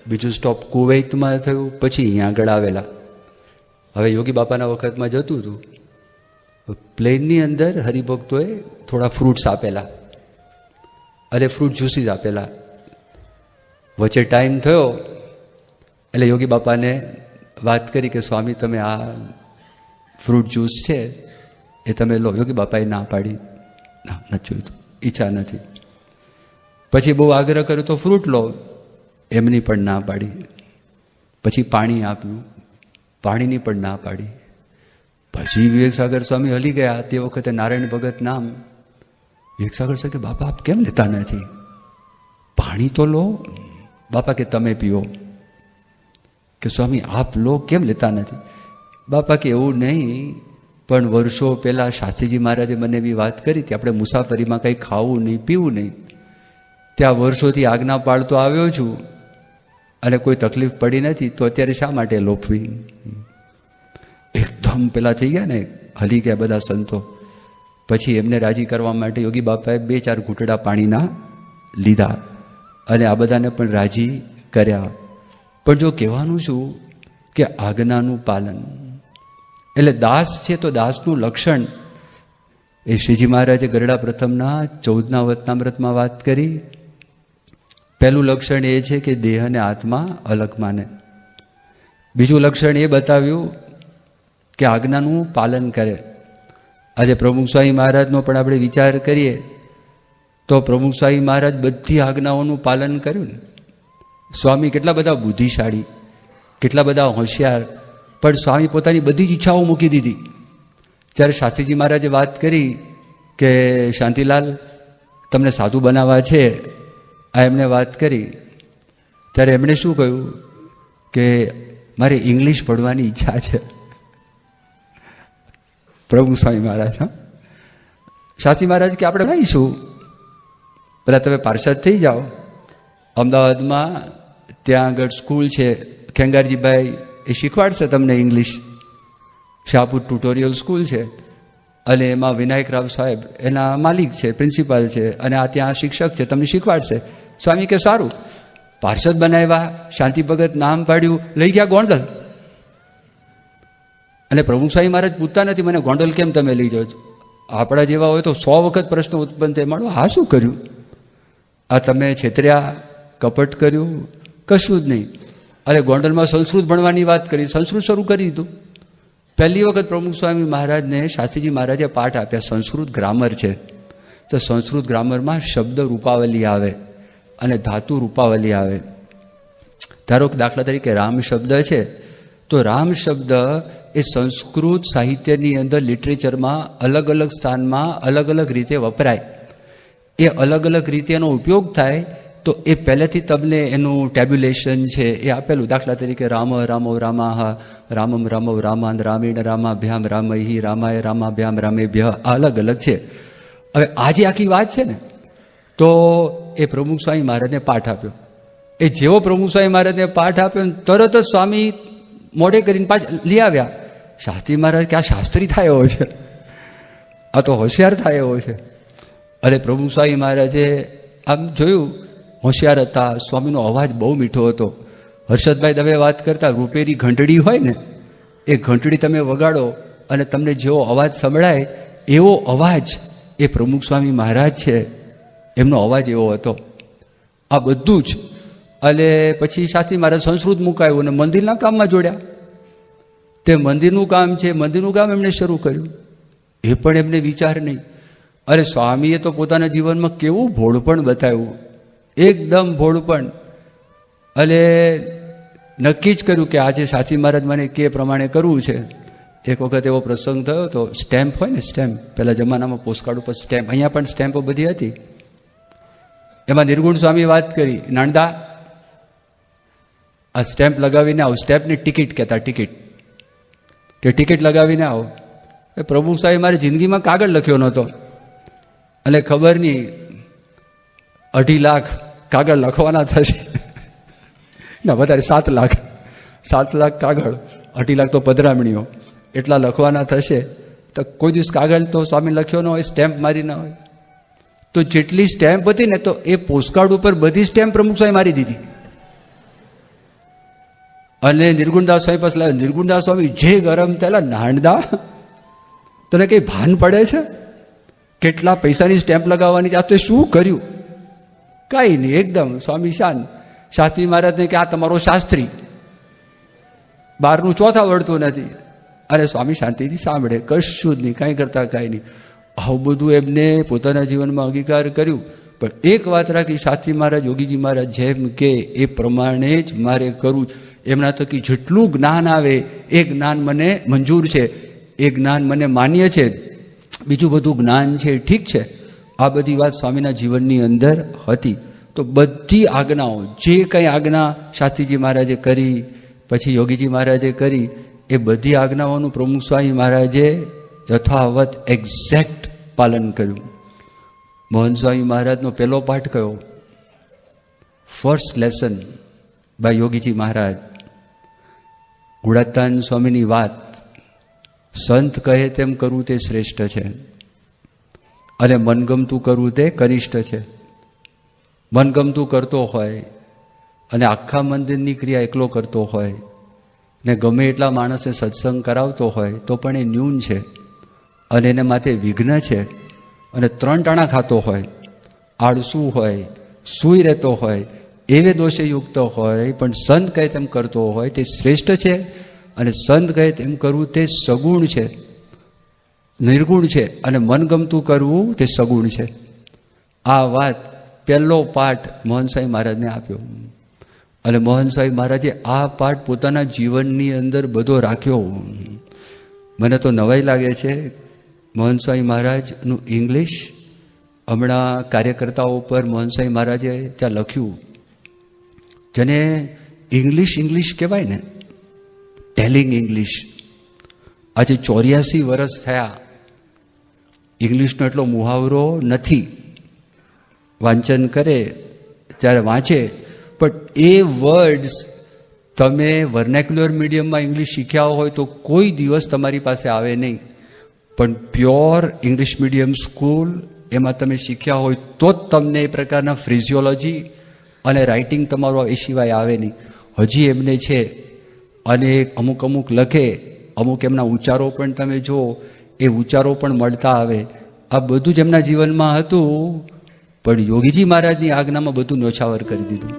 S1: બીજું સ્ટોપ કુવૈતમાં થયું, પછી અહીંયા આગળ આવેલા. હવે યોગી બાપાના વખતમાં જતું હતું. પ્લેનની અંદર હરિભક્તોએ થોડા ફ્રૂટ્સ આપેલા અને ફ્રૂટ જ્યુસીસ આપેલા. વચ્ચે ટાઈમ થયો એટલે યોગી બાપાને વાત કરી કે સ્વામી તમે આ ફ્રૂટ જ્યુસ છે એ તમે લો. યોગી બાપાએ ના પાડી, ના નથી જોઈતું, ઈચ્છા નથી. પછી બહુ આગ્રહ કર્યો તો ફ્રૂટ લો, એમની પણ ના પાડી. પછી પાણી આપ્યું, પાણીની પણ ના પાડી. પછી વિવેકસાગર સ્વામી હલી ગયા. તે વખતે નારાયણ ભગત નામ. વિવેકસાગર સ્વામી કે બાપા આપ કેમ લેતા નથી? પાણી તો લો. બાપા કે તમે પીઓ. કે સ્વામી આપ લો, કેમ લેતા નથી? બાપા કે એવું નહીં, પણ વર્ષો પહેલાં શાસ્ત્રીજી મહારાજે મને એવી વાત કરી હતી, આપણે મુસાફરીમાં કંઈ ખાવું નહીં, પીવું નહીં. ત્યાં વર્ષોથી આજ્ઞા પાળતો આવ્યો છું અને કોઈ તકલીફ પડી નથી, તો અત્યારે શા માટે લોપવી? એકદમ પેલા થઈ ગયા ને, હલી ગયા બધા સંતો. પછી એમને રાજી કરવા માટે યોગી બાપાએ 2-4 ઘૂંટડા પાણીના લીધા અને આ બધાને પણ રાજી કર્યા. પણ જો કહેવાનું શું કે આજ્ઞાનું પાલન, એટલે દાસ છે તો દાસનું લક્ષણ એ શ્રીજી મહારાજે ગરડા પ્રથમના 14ના વતનામૃતમાં વાત કરી. પહેલું લક્ષણ એ છે કે દેહ અને આત્મા અલગ માને. બીજું લક્ષણ એ બતાવ્યું કે આજ્ઞાનું પાલન કરે. આજે પ્રમુખ સ્વામી મહારાજનો પણ આપણે વિચાર કરીએ તો પ્રમુખ સ્વામી મહારાજ બધી આજ્ઞાઓનું પાલન કર્યું ને. સ્વામી કેટલા બધા બુદ્ધિશાળી, કેટલા બધા હોશિયાર, પણ સ્વામી પોતાની બધી જ ઈચ્છાઓ મૂકી દીધી. જ્યારે શાસ્ત્રીજી મહારાજે વાત કરી કે શાંતિલાલ તમને સાધુ બનાવવા છે, આ એમને વાત કરી, ત્યારે એમણે શું કહ્યું કે મારે ઇંગ્લિશ ભણવાની ઈચ્છા છે. પ્રભુ સ્વામી મહારાજ, હા, શાસ્ત્રી મહારાજ કે આપણે ભણાવીશું, પહેલાં તમે પાર્ષદ થઈ જાઓ. અમદાવાદમાં ત્યાં આગળ સ્કૂલ છે, ખેંગારજીભાઈ એ શીખવાડશે તમને ઇંગ્લિશ. શાહપુર ટ્યુટોરિયલ સ્કૂલ છે અને એમાં વિનાયક રાવ સાહેબ એના માલિક છે, પ્રિન્સિપાલ છે, અને આ ત્યાં શિક્ષક છે, તમને શીખવાડશે. સ્વામી કે સારું. પાર્ષદ બનાવ્યા, શાંતિ ભગત નામ પાડ્યું, લઈ ગયા ગોંડલ. અને પ્રમુખ સ્વામી મહારાજ પૂછતા નથી મને ગોંડલ કેમ તમે લઈ જાઓ છો? આપણા જેવા હોય તો 100 વખત પ્રશ્ન ઉત્પન્ન થાય, માનો હા શું કર્યું? આ તમે છેતર્યા, કપટ કર્યું, કશું જ નહીં. અરે ગોંડલમાં સંસ્કૃત ભણવાની વાત કરી, સંસ્કૃત શરૂ કરી દીધું. પહેલી વખત પ્રમુખ સ્વામી મહારાજને શાસ્ત્રીજી મહારાજે પાઠ આપ્યા. સંસ્કૃત ગ્રામર છે, તો સંસ્કૃત ગ્રામરમાં શબ્દ રૂપાવલી આવે અને ધાતુ રૂપાવલી આવે. ધારો કે દાખલા તરીકે રામ શબ્દ છે, તો રામ શબ્દ એ સંસ્કૃત સાહિત્યની અંદર લિટરેચરમાં અલગ અલગ સ્થાનમાં અલગ અલગ રીતે વપરાય. એ અલગ અલગ રીતે એનો ઉપયોગ થાય તો એ પહેલેથી તમને એનું ટેબ્યુલેશન છે એ આપેલું. દાખલા તરીકે રામ રામો રામાહ, રામમ રામો રામાન, રામેણ રામાભ્યામ રામૈ, રામાય રામાભ્યામ રામેભ્ય, આ અલગ અલગ છે. હવે આજે આખી વાત છે ને, તો એ પ્રમુખ સ્વામી મહારાજને પાઠ આપ્યો. એ જેવો પ્રમુખ સ્વામી મહારાજને પાઠ આપ્યો ને તરત જ સ્વામી મોઢે કરીને પાછા લઈ આવ્યા. શાસ્ત્રી મહારાજ કે આ શાસ્ત્રી થાય એવો છે, આ તો હોશિયાર થાય એવો છે. અરે પ્રમુખ સ્વામી મહારાજે આમ જોયું, હોશિયાર હતા. સ્વામીનો અવાજ બહુ મીઠો હતો. હર્ષદભાઈ દવે વાત કરતા, રૂપેરી ઘંટડી હોય ને, એ ઘંટડી તમે વગાડો અને તમને જેવો અવાજ સંભળાય એવો અવાજ એ પ્રમુખ સ્વામી મહારાજ છે, એમનો અવાજ એવો હતો. આ બધું જ. અને પછી શાસ્ત્રી મહારાજ સંસ્કૃત મુકાયું અને મંદિરના કામમાં જોડ્યા. તે મંદિરનું કામ છે, મંદિરનું કામ એમણે શરૂ કર્યું. એ પણ એમને વિચાર નહીં. અરે સ્વામીએ તો પોતાના જીવનમાં કેવું ભોળપણ બતાવ્યું, એકદમ ભોળપણ. અને નક્કી જ કર્યું કે આજે શાસ્ત્રી મહારાજ મને કે પ્રમાણે કરવું છે. એક વખત એવો પ્રસંગ થયો તો, સ્ટેમ્પ હોય ને, સ્ટેમ્પ પહેલા જમાનામાં પોસ્ટકાર્ડ ઉપર સ્ટેમ્પ, અહીંયા પણ સ્ટેમ્પો બધી હતી. એમાં નિર્ગુણ સ્વામી વાત કરી, નાણદા આ સ્ટેમ્પ લગાવીને આવો. સ્ટેમ્પની ટિકિટ કહેતા, ટિકિટ કે ટિકિટ લગાવીને આવો. એ પ્રમુખ સાહેબ મારી જિંદગીમાં કાગળ લખ્યો નહોતો અને ખબર નહીં 2.5 લાખ કાગળ લખવાના થશે, ના વધારે 7 લાખ, 7 લાખ કાગળ, 2.5 લાખ તો પધરામણીઓ, એટલા લખવાના થશે. તો કોઈ દિવસ કાગળ તો સ્વામી લખ્યો ન હોય, સ્ટેમ્પ મારી ના હોય. તો જેટલી સ્ટેમ્પ હતી ને, તો એ પોસ્ટકાર્ડ ઉપર બધી સ્ટેમ્પ પ્રમુખ સ્વામી મારી દીધી. અને નિર્ગુણદાસ સ્વામી પાસે લાવ્યો. નિર્ગુણદાસ સ્વામી જે ગરમ થયેલા, નાણદા તને કઈ ભાન પડે છે? કેટલા પૈસાની સ્ટેમ્પ લગાવવાની છે, આ તો શું કર્યું? કાંઈ નહીં, એકદમ સ્વામી શાંત. શાસ્ત્રી મહારાજને કે આ તમારો શાસ્ત્રી, બહારનું ચોથા વળતું નથી. અરે સ્વામી શાંતિથી સાંભળે, કશું જ નહીં, કાંઈ કરતા કાંઈ નહીં. આવું બધું એમને પોતાના જીવનમાં અંગીકાર કર્યું. પણ એક વાત રાખી, શાસ્ત્રી મહારાજ, યોગીજી મહારાજ જેમ કે એ પ્રમાણે જ મારે કરવું. એમના થકી જેટલું જ્ઞાન આવે એ જ્ઞાન મને મંજૂર છે, એ જ્ઞાન મને માન્ય છે. બીજું બધું જ્ઞાન છે ઠીક છે. આ બધી વાત સ્વામીના જીવનની અંદર હતી. તો બધી આજ્ઞાઓ, જે કંઈ આજ્ઞા શાસ્ત્રીજી મહારાજે કરી, પછી યોગીજી મહારાજે કરી, એ બધી આજ્ઞાઓનું પ્રમુખ સ્વામી મહારાજે યથાવત એક્ઝેક્ટ પાલન કર્યું. મોહન સ્વામી મહારાજનો પહેલો પાઠ કયો? ફર્સ્ટ લેસન બાય યોગીજી મહારાજ. ગુણાતાન સ્વામીની વાત, સંત કહે તેમ કરવું તે શ્રેષ્ઠ છે અને મનગમતું કરવું તે કનિષ્ઠ છે. મનગમતું કરતો હોય અને આખા મંદિરની ક્રિયા એકલો કરતો હોય ને ગમે એટલા માણસને સત્સંગ કરાવતો હોય તો પણ એ ન્યૂન છે અને એને માથે વિઘ્ન છે. અને 3 ટાણા ખાતો હોય, આળસુ હોય, સૂઈ રહેતો હોય, એવે દોષે યુક્ત હોય, પણ સંત કહે તેમ કરતો હોય તે શ્રેષ્ઠ છે. અને સંત કહે તેમ કરવું તે સગુણ છે, નિર્ગુણ છે. અને મનગમતું કરવું તે સગુણ છે. આ વાત પહેલો પાઠ મોહન સ્વામી મહારાજને આપ્યો. અને મોહન સ્વામી મહારાજે આ પાઠ પોતાના જીવનની અંદર બધો રાખ્યો. મને તો નવાઈ લાગે છે, મોહન સ્વામી મહારાજનું ઇંગ્લિશ હમણાં કાર્યકર્તાઓ ઉપર મોહન સ્વામી મહારાજે ત્યાં લખ્યું, જેને ઇંગ્લિશ કહેવાય ને, ટેલિંગ ઇંગ્લિશ. આજે 84 વર્ષ થયા, ઇંગ્લિશનો એટલો મુહાવરો નથી. વાંચન કરે ત્યારે વાંચે, પણ એ વર્ડ્સ તમે વર્નેક્યુલર મીડિયમમાં ઇંગ્લિશ શીખ્યા હોય તો કોઈ દિવસ તમારી પાસે આવે નહીં. પણ પ્યોર ઇંગ્લિશ મીડિયમ સ્કૂલ એમાં તમે શીખ્યા હોય તો જ તમને એ પ્રકારના ફ્રિઝિયોલોજી અને રાઇટિંગ તમારું એ સિવાય આવે નહીં. હજી એમને છે. અને અમુક લખે, અમુક એમના ઉચ્ચારો પણ તમે જુઓ, એ ઉચ્ચારો પણ મળતા આવે. આ બધું જ એમના જીવનમાં હતું, પણ યોગીજી મહારાજની આજ્ઞામાં બધું ન્યોછાવર કરી દીધું.